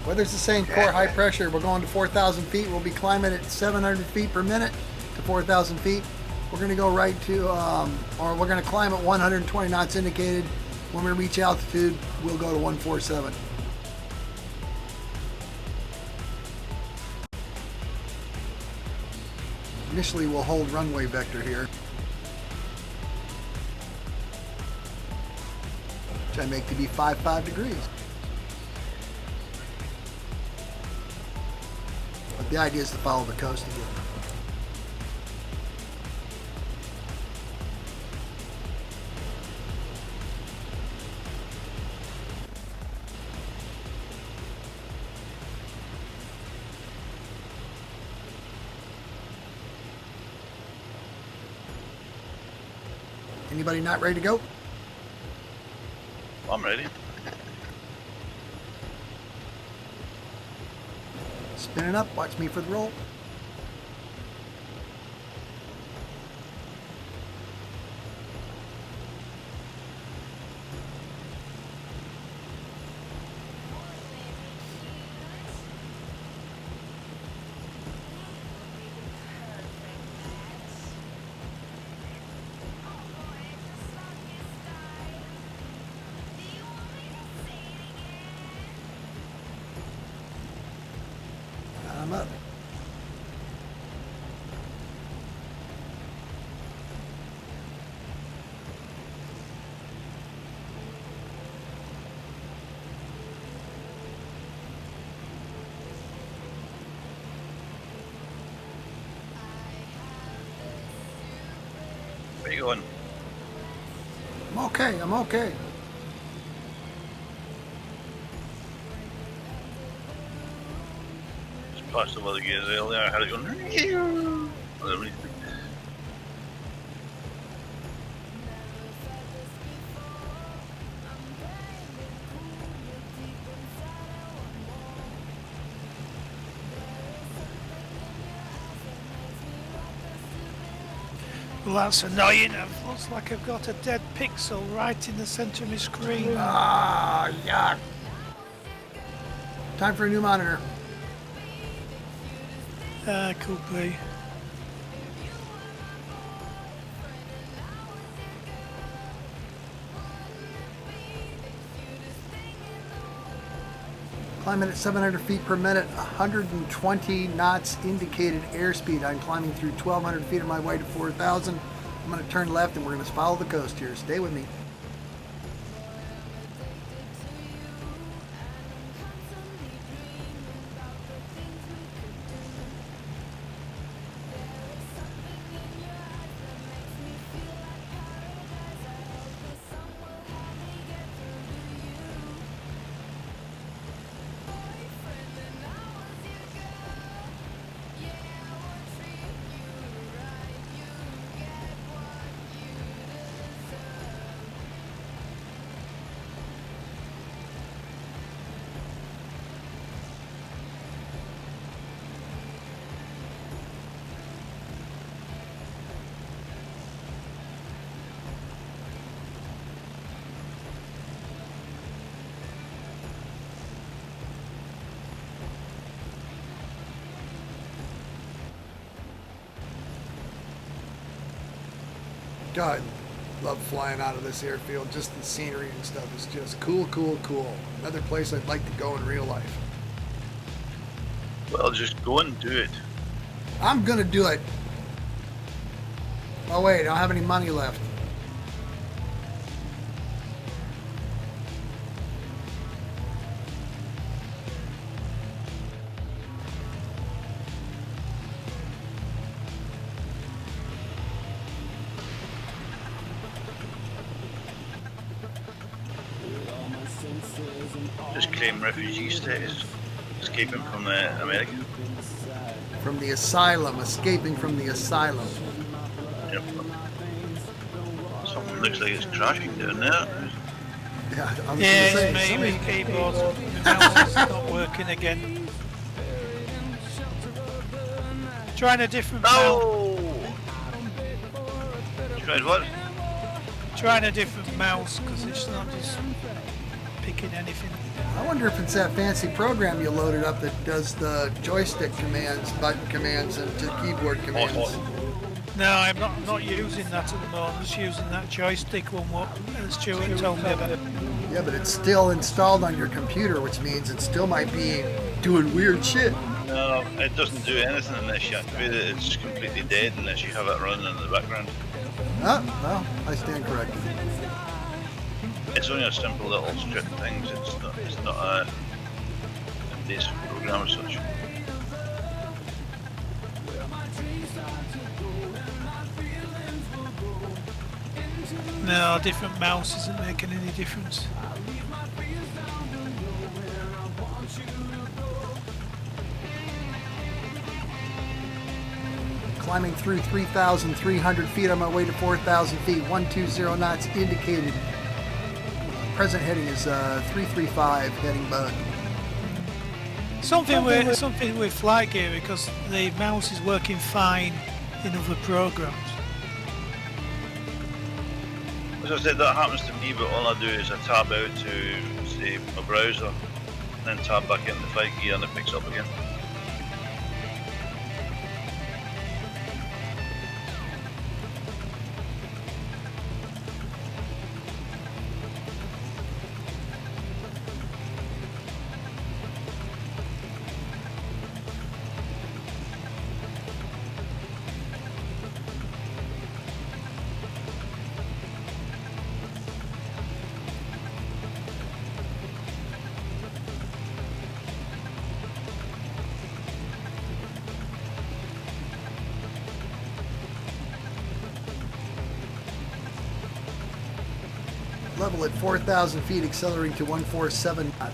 Weather's the same. Core high pressure. We're going to 4,000 feet. We'll be climbing at 700 feet per minute to 4,000 feet. We're going to go right to, or we're going to climb at 120 knots indicated. When we reach altitude, we'll go to 147. Initially, we'll hold runway vector here, which I make to be 55 degrees. But the idea is to follow the coast again. Anybody not ready to go? I'm ready. Spinning up. Watch me for the roll. I'm up. Where you going? I'm okay. I'm okay. Just passed over the gazelle there. I had it going. Well, that's annoying. It looks like I've got a dead pixel right in the centre of my screen. Ah, yuck. Time for a new monitor. Could be. Climbing at 700 feet per minute, 120 knots indicated airspeed. I'm climbing through 1,200 feet on my way to 4,000. I'm going to turn left and we're going to follow the coast here. Stay with me. God, love flying out of this airfield. Just the scenery and stuff is just cool, cool, cool. Another place I'd like to go in real life. Well, just go and do it. I'm gonna do it. Oh wait, I don't have any money left. claim refugee status, escaping from America. From the asylum, escaping from the asylum. Yep. Something looks like it's crashing down there. Yeah, I was Yeah, gonna it's say, me. My keyboard, my mouse is not working again. Trying a different mouse. Oh! Tried what? Trying a different mouse because it's not just picking anything. I wonder if it's that fancy program you loaded up that does the joystick commands, button commands, and keyboard commands. No, I'm not using that at the moment. I'm just using that joystick one. What Stuart told me about. Yeah, but it's still installed on your computer, which means it still might be doing weird shit. No, it doesn't do anything unless you activate it. It's completely dead unless you have it running in the background. Oh, well, I stand corrected. It's only a simple little script thing. It's not a basic program as such. No, different mouse isn't making any difference. Climbing through 3,300 feet on my way to 4,000 feet. 120 knots indicated. Present heading is 335, heading bug. Something with flight gear because the mouse is working fine in other programs. As I said, that happens to me, but all I do is I tab out to, say, my browser, and then tab back into flight gear and it picks up again. Level at 4,000 feet, accelerating to 147 knots.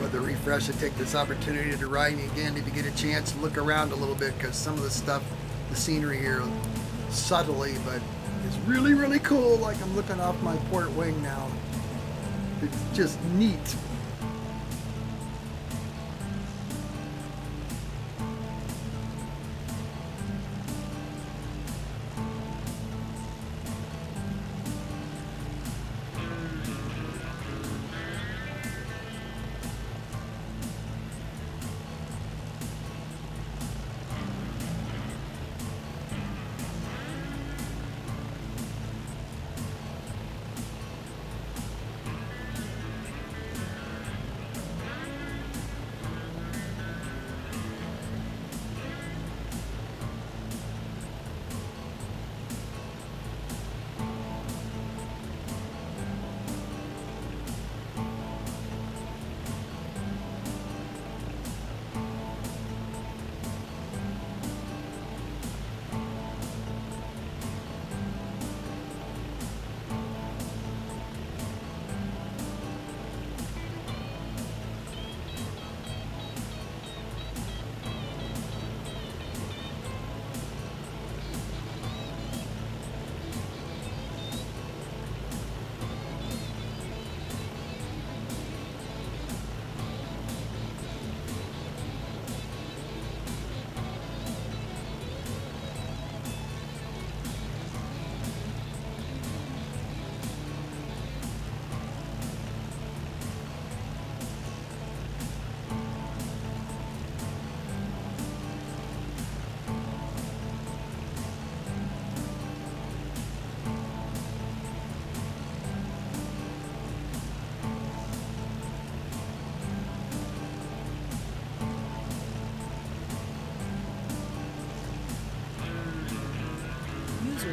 With the refresh, I take this opportunity to ride again if you get a chance to look around a little bit, because some of the stuff, the scenery here, subtly, but it's really, really cool. Like I'm looking off my port wing now. It's just neat.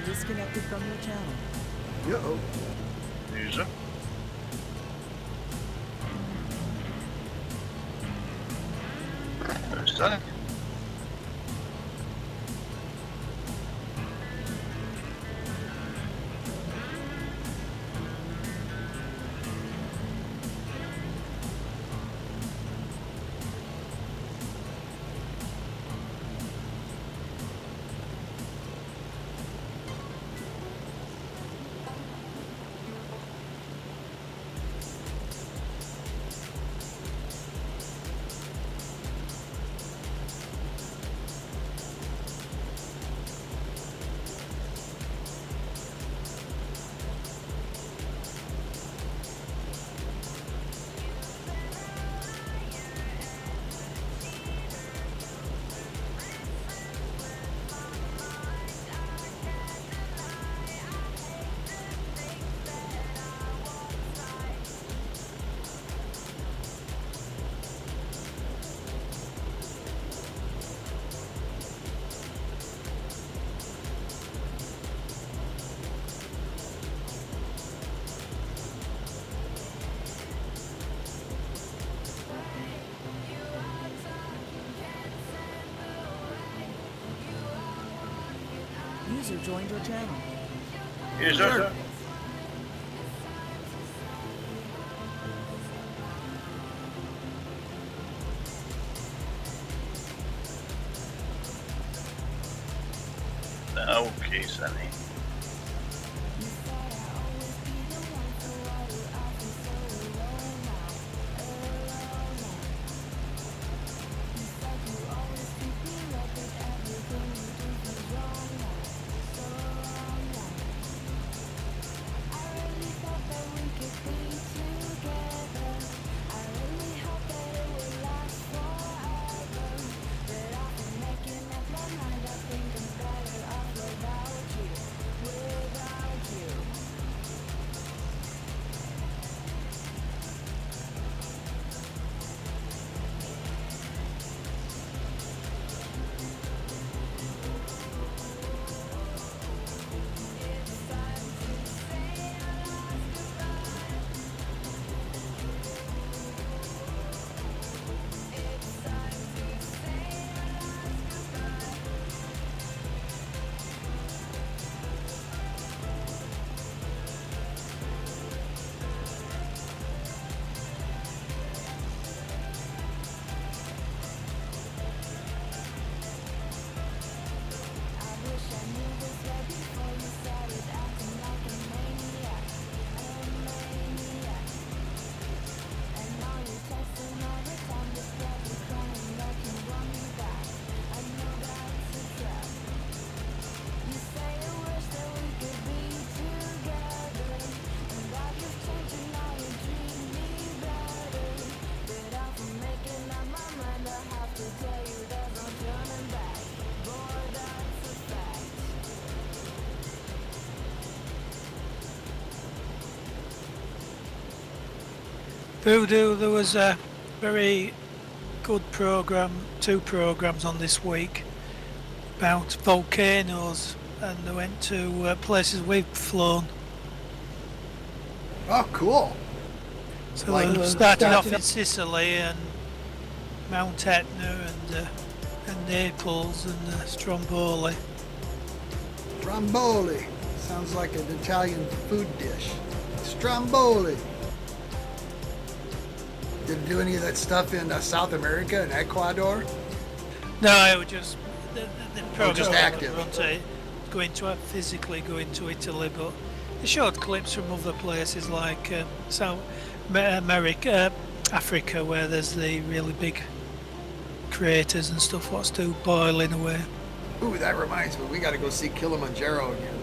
disconnected from your channel. Uh-oh. User. Who's that? User joined your channel. User. Okay, Sunny. Voodoo, there was a very good program, 2 programs on this week about volcanoes, and they went to places we've flown. Oh, cool. So Like, they started off in Sicily and Mount Etna and Naples and Stromboli. Stromboli. Sounds like an Italian food dish. Stromboli. Did it do any of that stuff in South America and Ecuador? No, it was just the program just was active. Physically going to Italy, but they showed clips from other places like South America, Africa, where there's the really big craters and stuff what's still boiling away. Ooh, that reminds me, we got to go see Kilimanjaro again.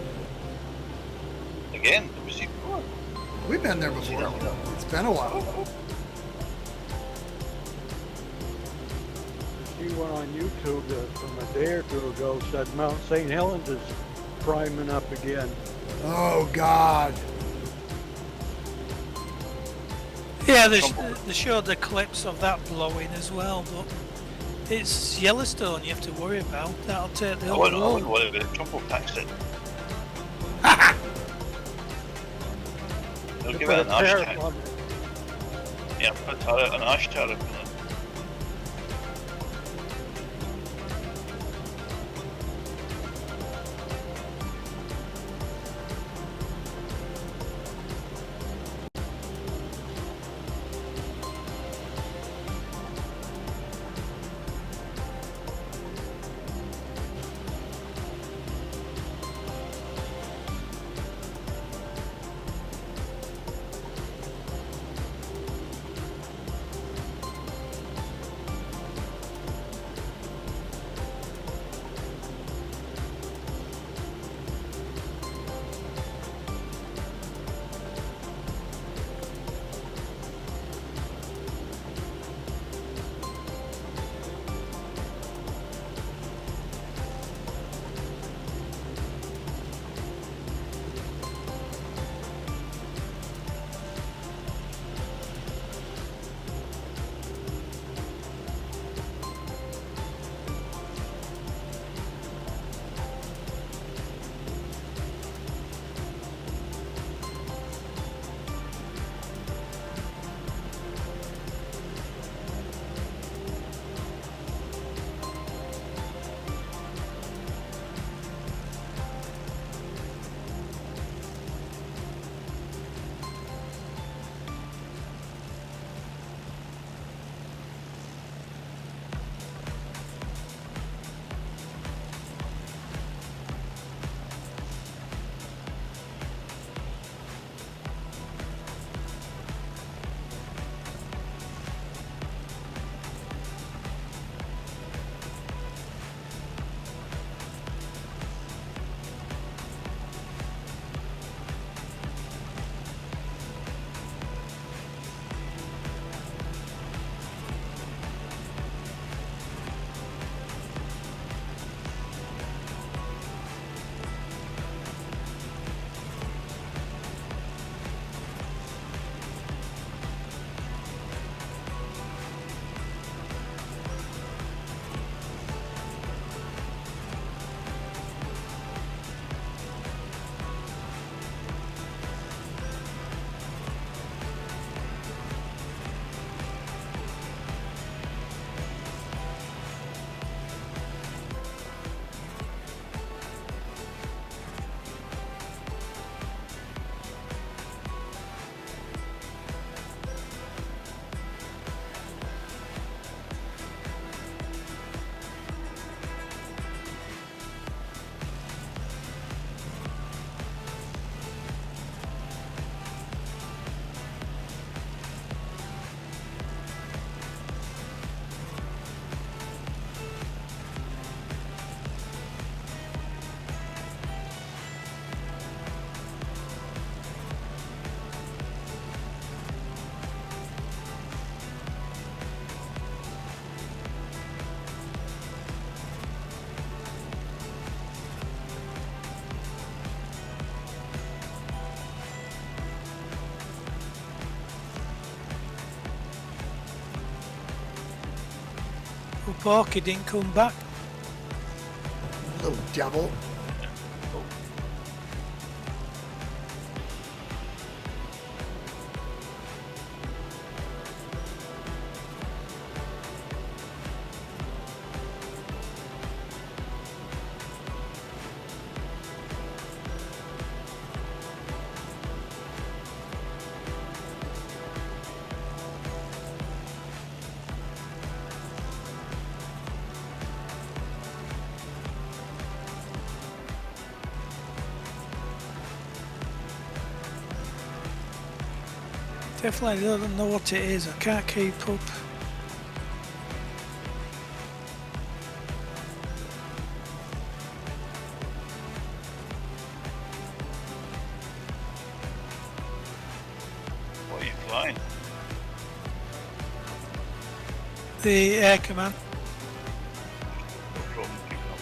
Again? Have we seen before? We've been there before. It's been a while. See one on YouTube from a day or two ago said Mount St. Helens is priming up again. Oh, God. Yeah, they showed the clips of that blowing as well, but it's Yellowstone you have to worry about. That'll take the I whole wouldn't world. worry about it. Trump will tax it. They'll To give put it a an ash tariff tariff. on it. Yeah, put an ash tariff in it. Well, Porky didn't come back. Little devil. Definitely don't know what it is. I can't keep up. What are you flying? The Air Command. No problem picking up.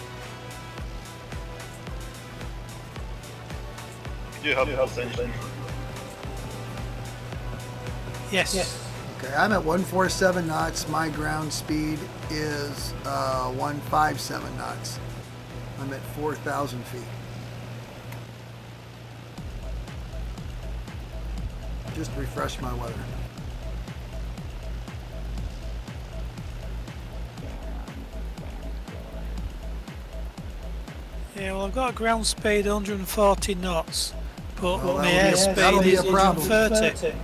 You do have full engine. Yes. Okay, I'm at 147 knots. My ground speed is 157 knots. I'm at 4,000 feet. just refresh my weather. Yeah, well, I've got a ground speed 140 knots, but Well, my that'll airspeed be a is problem. 130.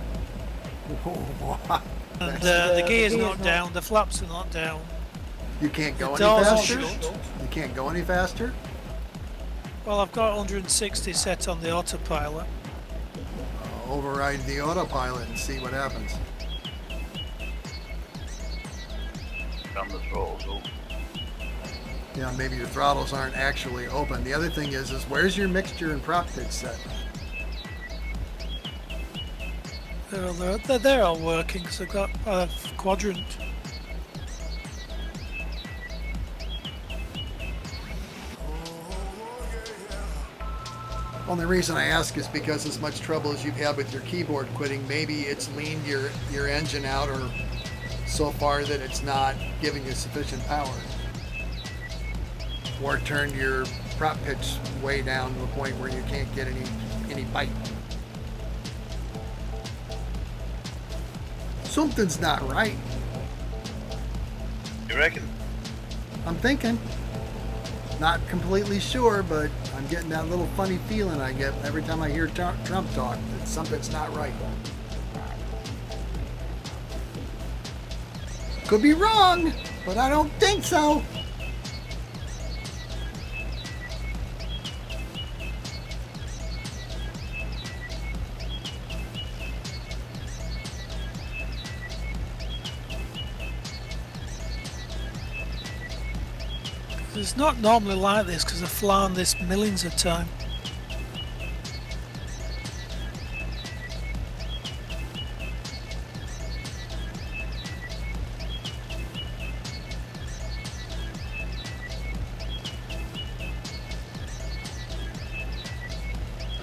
Oh, And the gear's not down, the flaps are not down. you can't go The any doors are faster? shut. You can't go any faster? Well, I've got 160 set on the autopilot. Override the autopilot and see what happens. Down the throttles open. Yeah, maybe your throttles aren't actually open. The other thing is where's your mixture and prop pitch set? They're all working because I've got a quadrant. Only reason I ask is because as much trouble as you've had with your keyboard quitting, maybe it's leaned your engine out or so far that it's not giving you sufficient power. Or turned your prop pitch way down to the point where you can't get any bite. Something's not right. You reckon? I'm thinking. Not completely sure, but I'm getting that little funny feeling I get every time I hear Trump talk that something's not right. Could be wrong, but I don't think so. It's not normally like this because I've flown this millions of times.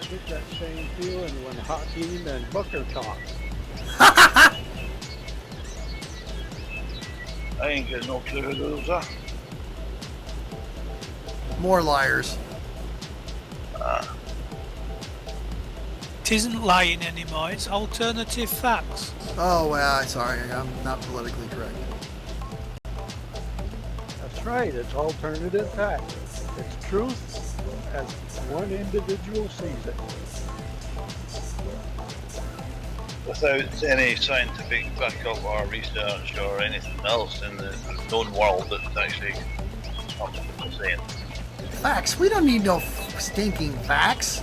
I get that same feeling when Hakeem and Booker talk. I ain't getting no clue who those are. More liars. It isn't lying anymore, it's alternative facts. Oh, well, sorry, I'm not politically correct. That's right, it's alternative fact. It's truth as one individual sees it. Without any scientific backup or research or anything else in the known world that's actually saying. Facts? We don't need no stinking facts.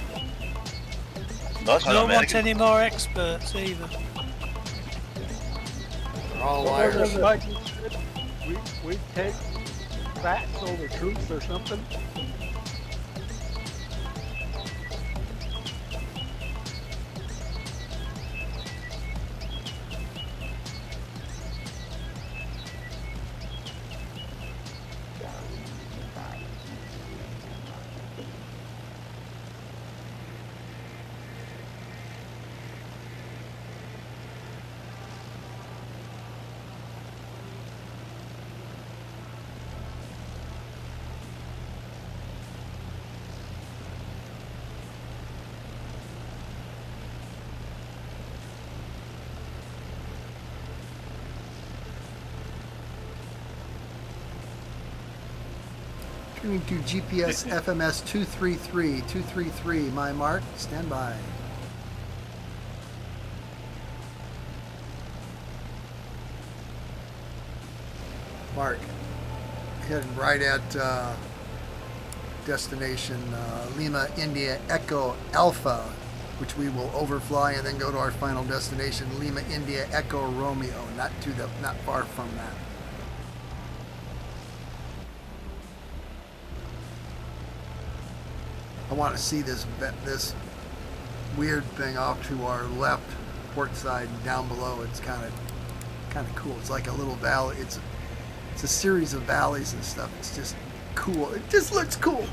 That's I an don't want American. any more experts either. They're all What liars. was it like you said? We take facts over truth or something? Turning to GPS FMS 233, my mark, stand by. Mark, heading right at destination Lima India Echo Alpha, which we will overfly and then go to our final destination Lima India Echo Romeo, not far from that. I want to see this weird thing off to our left, port side, and down below. It's kind of cool. It's like a little valley. It's a series of valleys and stuff. It's just cool. It just looks cool.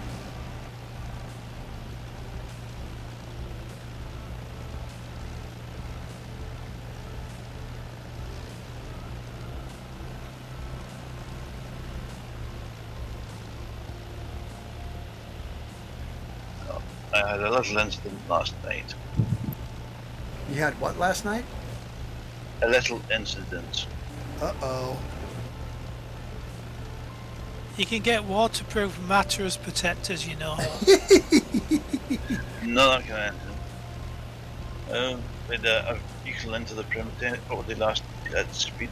I had a little incident last night. You had what last night? A little incident. Uh-oh. You can get waterproof mattress protectors, you know. Another kind of incident. We had a vehicle into the perimeter probably last at speed.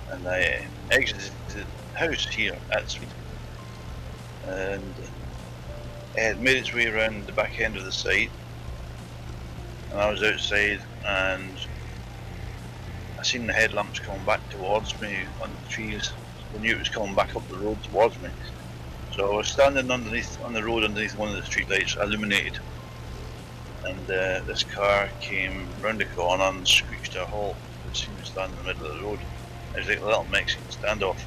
And I exited the house here at speed. And it had made its way around the back end of the site. And I was outside and I seen the headlamps coming back towards me on the trees. I knew it was coming back up the road towards me. So I was standing underneath on the road underneath one of the street lights, illuminated. And this car came round the corner and screeched to a halt. It seemed to stand in the middle of the road. It was like a little Mexican standoff.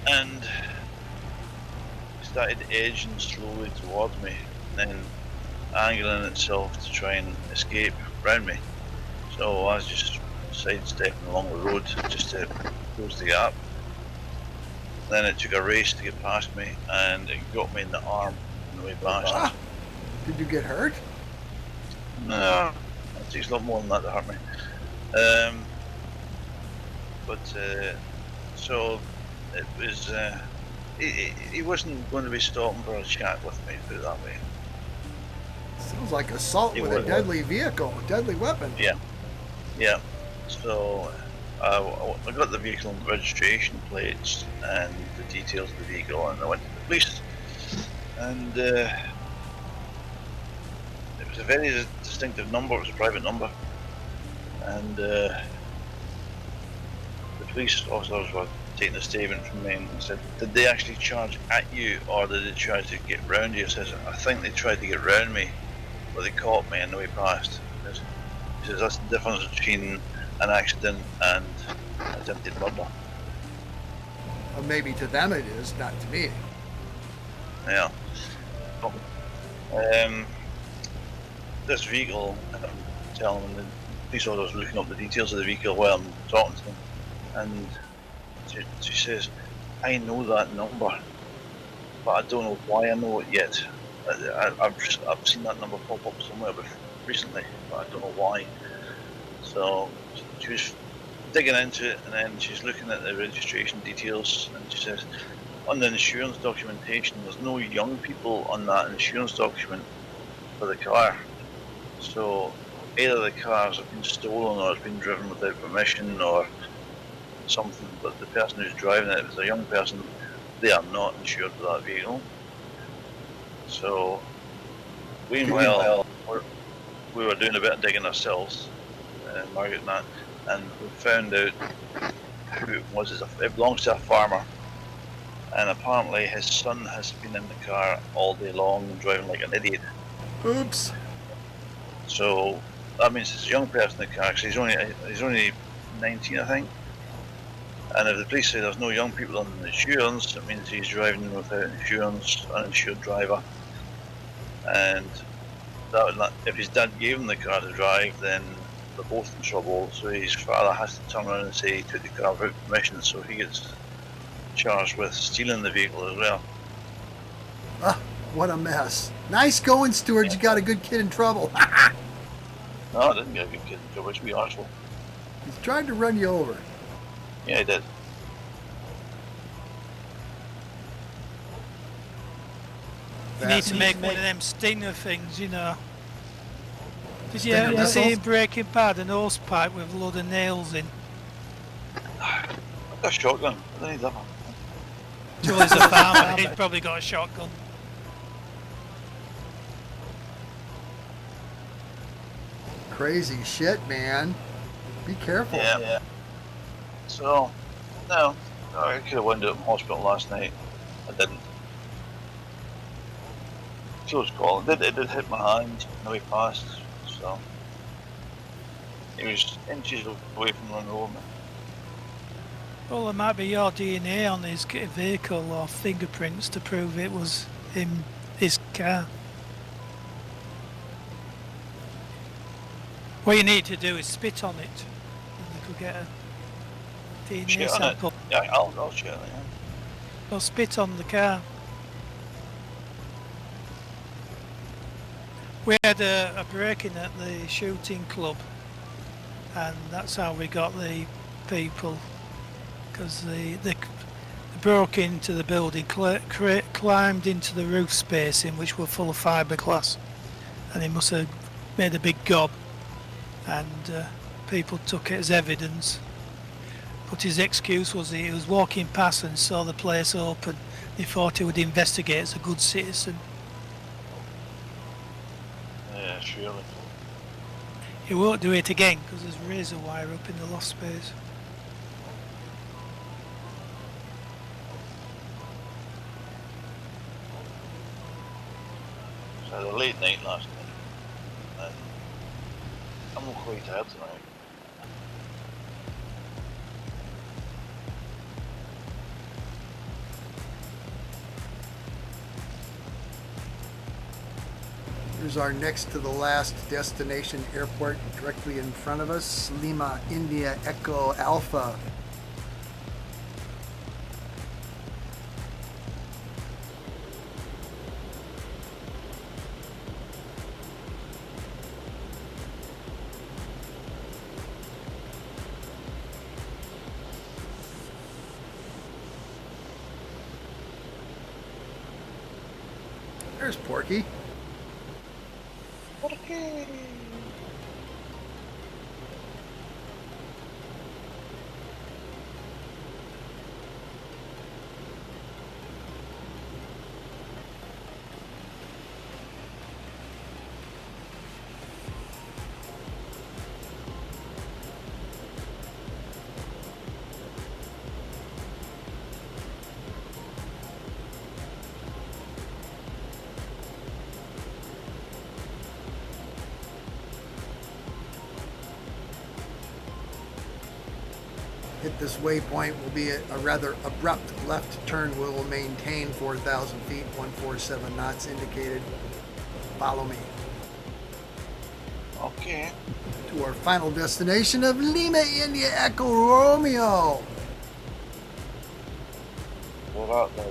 And it started edging slowly towards me, and then angling itself to try and escape round me. So I was just sidestepping along the road just to close the gap. Then it took a race to get past me, and it got me in the arm on the way past. Ah, did you get hurt? No, it takes a lot more than that to hurt me. So it was. He wasn't going to be stopping for a chat with me, put it that way. Sounds like assault with a deadly vehicle, a deadly weapon. Yeah. So I got the vehicle and registration plates and the details of the vehicle, and I went to the police. And it was a very distinctive number. It was a private number, and the police officers were taking a statement from me and said, "Did they actually charge at you, or did they try to get round you?" I says, "I think they tried to get round me, but they caught me on the way past." He says, "That's the difference between an accident and attempted murder." Well, maybe to them it is, not to me. Yeah. This vehicle, I'm telling them, the police officer was looking up the details of the vehicle while I'm talking to them, and she says, "I know that number, but I don't know why I know it yet. I've seen that number pop up somewhere recently, but I don't know why." So she was digging into it, and then she's looking at the registration details, and she says, "On the insurance documentation, there's no young people on that insurance document for the car. So either the cars have been stolen, or it's been driven without permission, or something, but the person who's driving it, if it's a young person, they are not insured for that vehicle." So meanwhile, we were doing a bit of digging ourselves, Margaret and that, and we found out who it was. It belongs to a farmer, and apparently his son has been in the car all day long driving like an idiot. Oops. So that means it's a young person in the car, because he's only 19, I think. And if the police say there's no young people on the insurance, it means he's driving without insurance, uninsured driver. And if his dad gave him the car to drive, then they're both in trouble. So his father has to turn around and say he took the car without permission, so he gets charged with stealing the vehicle as well. Ah, what a mess. Nice going, Stuart. You got a good kid in trouble. No, I didn't get a good kid in trouble. It should be arsehole. He's trying to run you over. Yeah, he did. You need to make one of them stinger things, you know. Did you Stinger ever see missiles? in Breaking Bad an hose pipe with a load of nails in? I've got a shotgun. I don't need that one. Julie's a farmer, he's probably got a shotgun. Crazy shit, man. Be careful. Yeah. So, no, I could have wound up in hospital last night. I didn't. Close call. It did hit my hand on the way past, so he was inches away from running over me. Well, there might be your DNA on his vehicle or fingerprints to prove it was him, his car. What you need to do is spit on it, and you could get a DNA Shit on sample. it. Yeah, I'll shit on it. Yeah. Or spit on the car. We had a break-in at the shooting club, and that's how we got the people, because they broke into the building, climbed into the roof spacing, which were full of fiberglass, and he must have made a big gob, and people took it as evidence. But his excuse was he was walking past and saw the place open. He thought he would investigate as a good citizen. Yeah, surely. He won't do it again because there's razor wire up in the loft space. So I had a late night last night, and I'm not quite tired tonight. Here's our next to the last destination airport directly in front of us, Lima, India, Echo Alpha. There's Porky. Okay. Hit this waypoint will be a rather abrupt left turn. We will maintain 4,000 feet, 147 knots indicated. Follow me Okay. to our final destination of Lima, India, Echo Romeo. We're out now.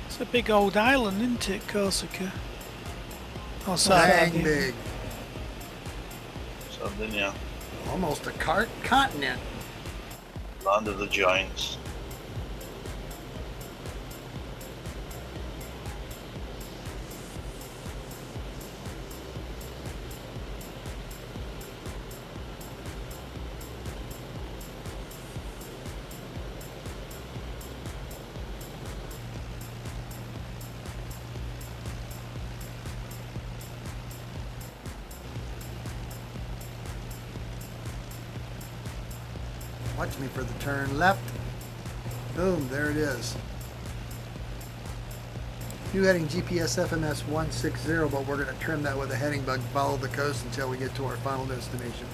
It's a big old island, isn't it, Corsica? Or Dang Sardinia. big. Sardinia, Almost a continent. land of the giants. Watch me for the turn left. Boom, there it is. New heading GPS FMS 160, but we're going to trim that with a heading bug, follow the coast until we get to our final destination.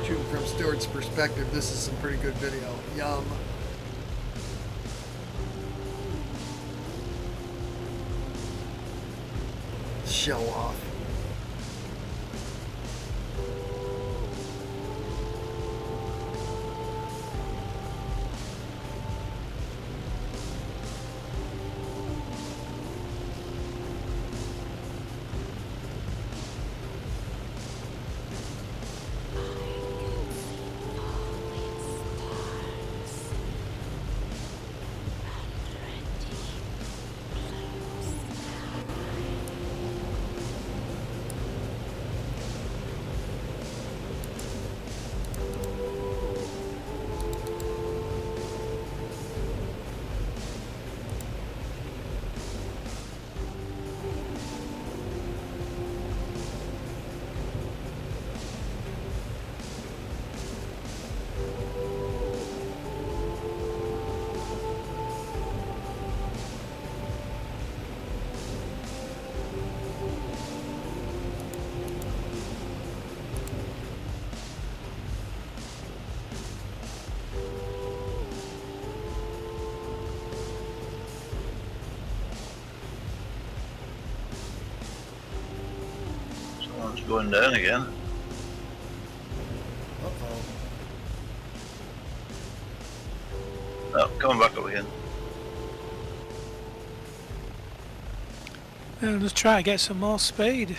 shooting from Stuart's perspective, this is some pretty good video. Yum. Show off. Someone's going down again. Uh-oh. No, coming back up again. I'll just try to get some more speed.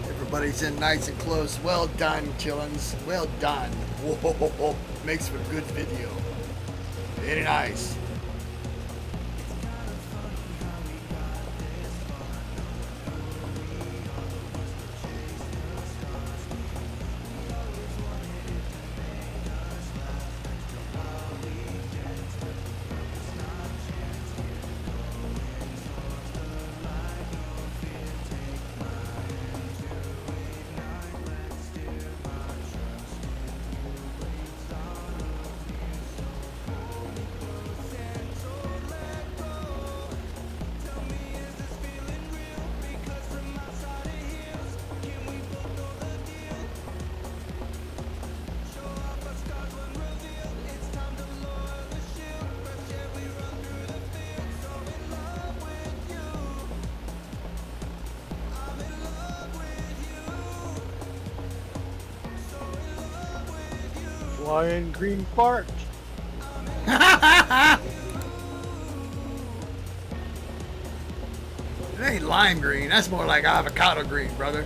Everybody's in nice and close. Well done, Killins. Well done. Whoa, makes for good video. Very nice. Flying green fart. It ain't lime green. That's more like avocado green, brother.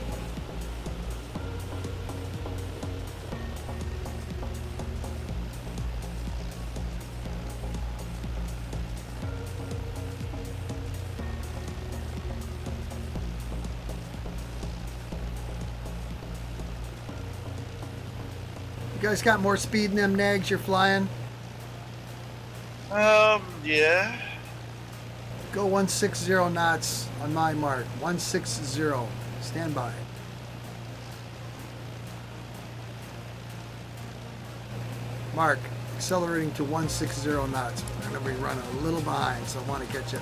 You guys got more speed in them nags you're flying? Yeah. Go 160 knots on my mark. 160. Stand by. Mark, accelerating to 160 knots. I'm going to be running a little behind, so I want to catch you.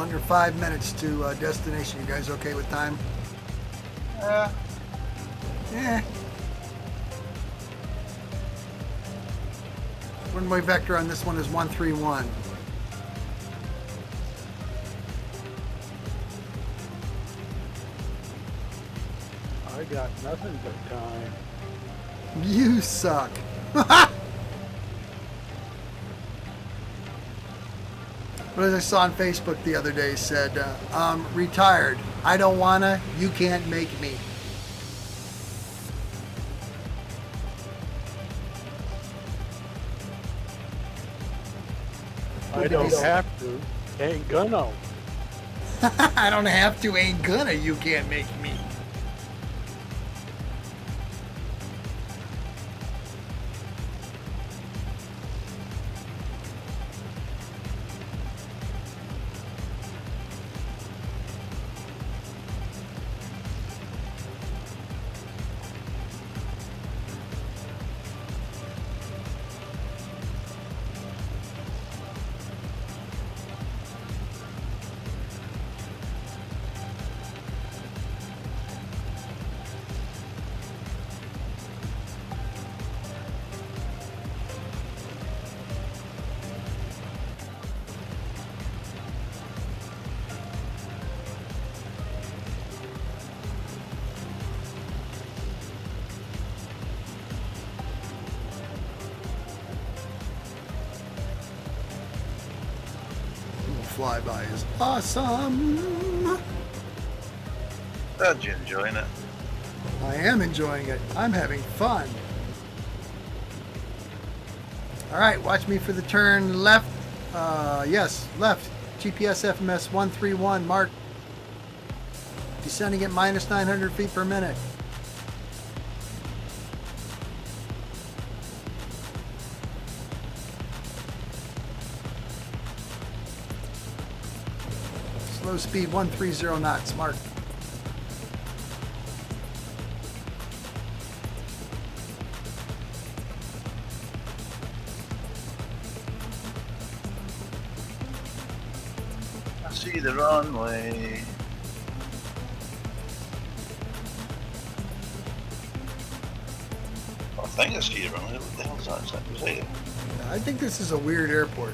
Under 5 minutes to destination. You guys okay with time? Yeah. Yeah. Runway vector on this one is 131. I got nothing but time. You suck. But as I saw on Facebook the other day, said, retired. I don't wanna, you can't make me. I don't have to. Ain't gonna. I don't have to, ain't gonna, you can't make me. Flyby is awesome. Glad you're enjoying it. I am enjoying it. I'm having fun. All right, watch me for the turn left. Yes, left. GPS FMS 131, mark. Descending at minus 900 feet per minute. Slow speed 130 knots, mark. I see the runway. I think I see the runway. What the hell is that? Is that it? I think this is a weird airport.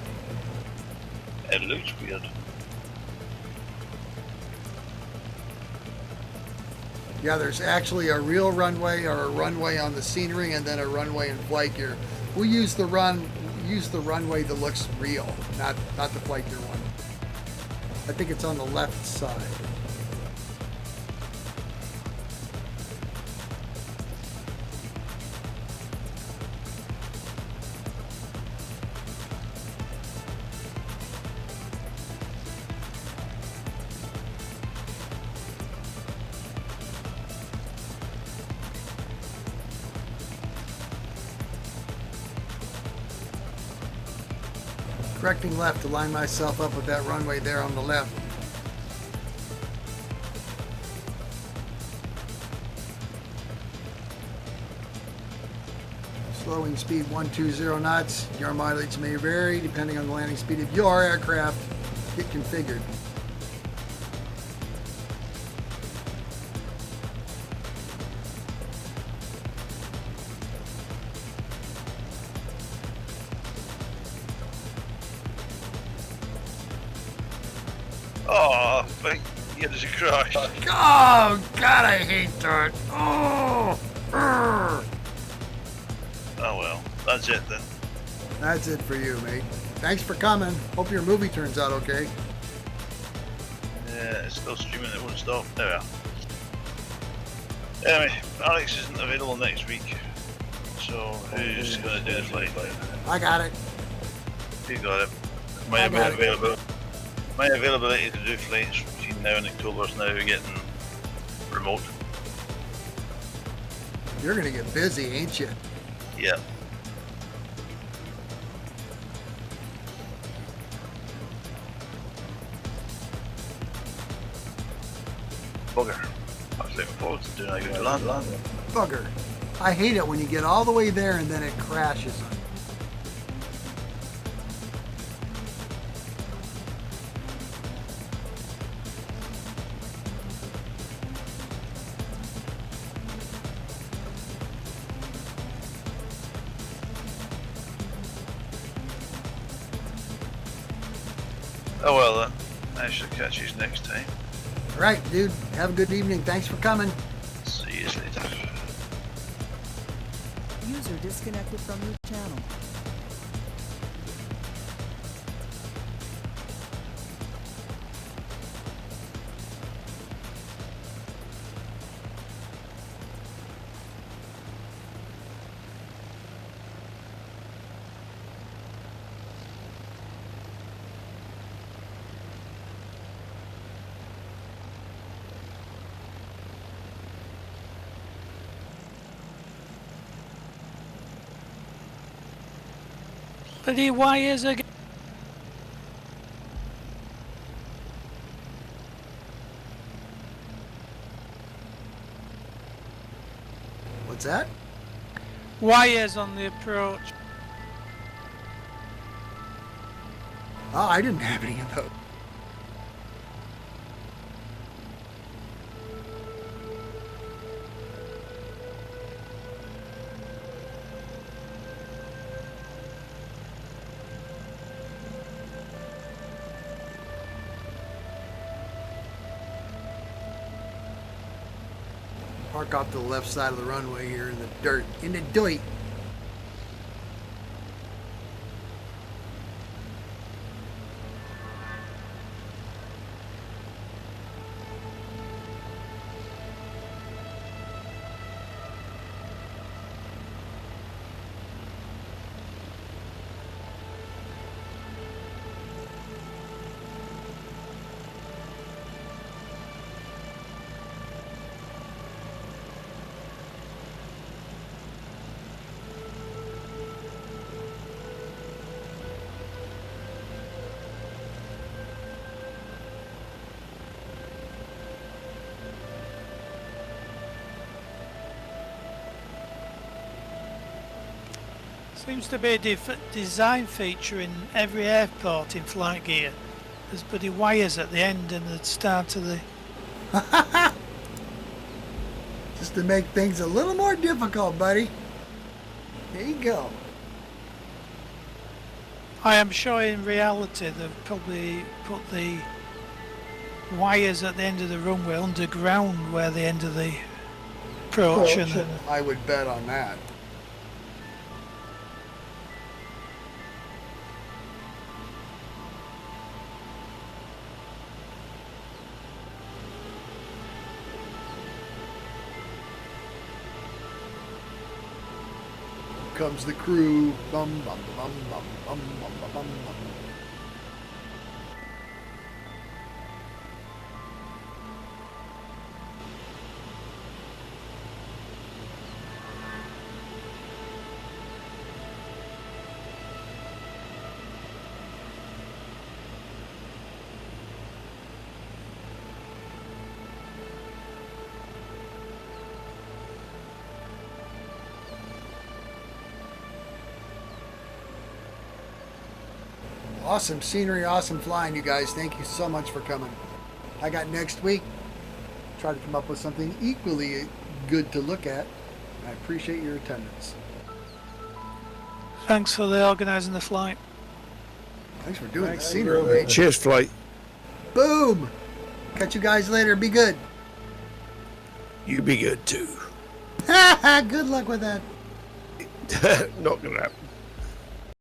It looks weird. Yeah, there's actually a real runway or a runway on the scenery and then a runway in flight gear. We use the runway that looks real, not the flight gear one. I think it's on the left side. Correcting left to line myself up with that runway there on the left. Slowing speed 120 knots. Your mileage may vary depending on the landing speed of your aircraft. Get configured. Oh, fuck. Yeah, there's a crash. Oh, God, I hate that. Oh, Oh well, that's it then. that's it for you, mate. Thanks for coming. Hope your movie turns out okay. Yeah, it's still streaming, it won't stop. There we are. Anyway, Alex isn't available next week, so who's going to do the flight? I got it. You got it. I got it. My availability to do flights between now and October is now getting remote. You're going to get busy, ain't you? Yeah. Bugger. I was looking forward to doing a good land. Bugger. I hate it when you get all the way there and then it crashes. Oh well then. I shall catch you next time. All right, dude. Have a good evening. Thanks for coming. See you later. User disconnected from your channel. Bloody wires again. What's that? Wires on the approach. Oh, I didn't have any of those. Park off to the left side of the runway here in the dirt. In the dirt. Seems to be a design feature in every airport in flight gear. There's bloody wires at the end and the start of the... Just to make things a little more difficult, buddy. There you go. I am sure in reality they've probably put the wires at the end of the runway underground where the end of the approach and I would bet on that. Comes the crew. Bum, bum, bum, bum, bum, bum, bum, bum, bum. Awesome scenery, awesome flying, you guys. Thank you so much for coming. I got next week. Try to come up with something equally good to look at. I appreciate your attendance. thanks for the organising the flight. Thanks for doing the Thanks, scenery, Andrew. mate. Cheers, flight. Boom! Catch you guys later. Be good. You be good too. Good luck with that. Not gonna happen.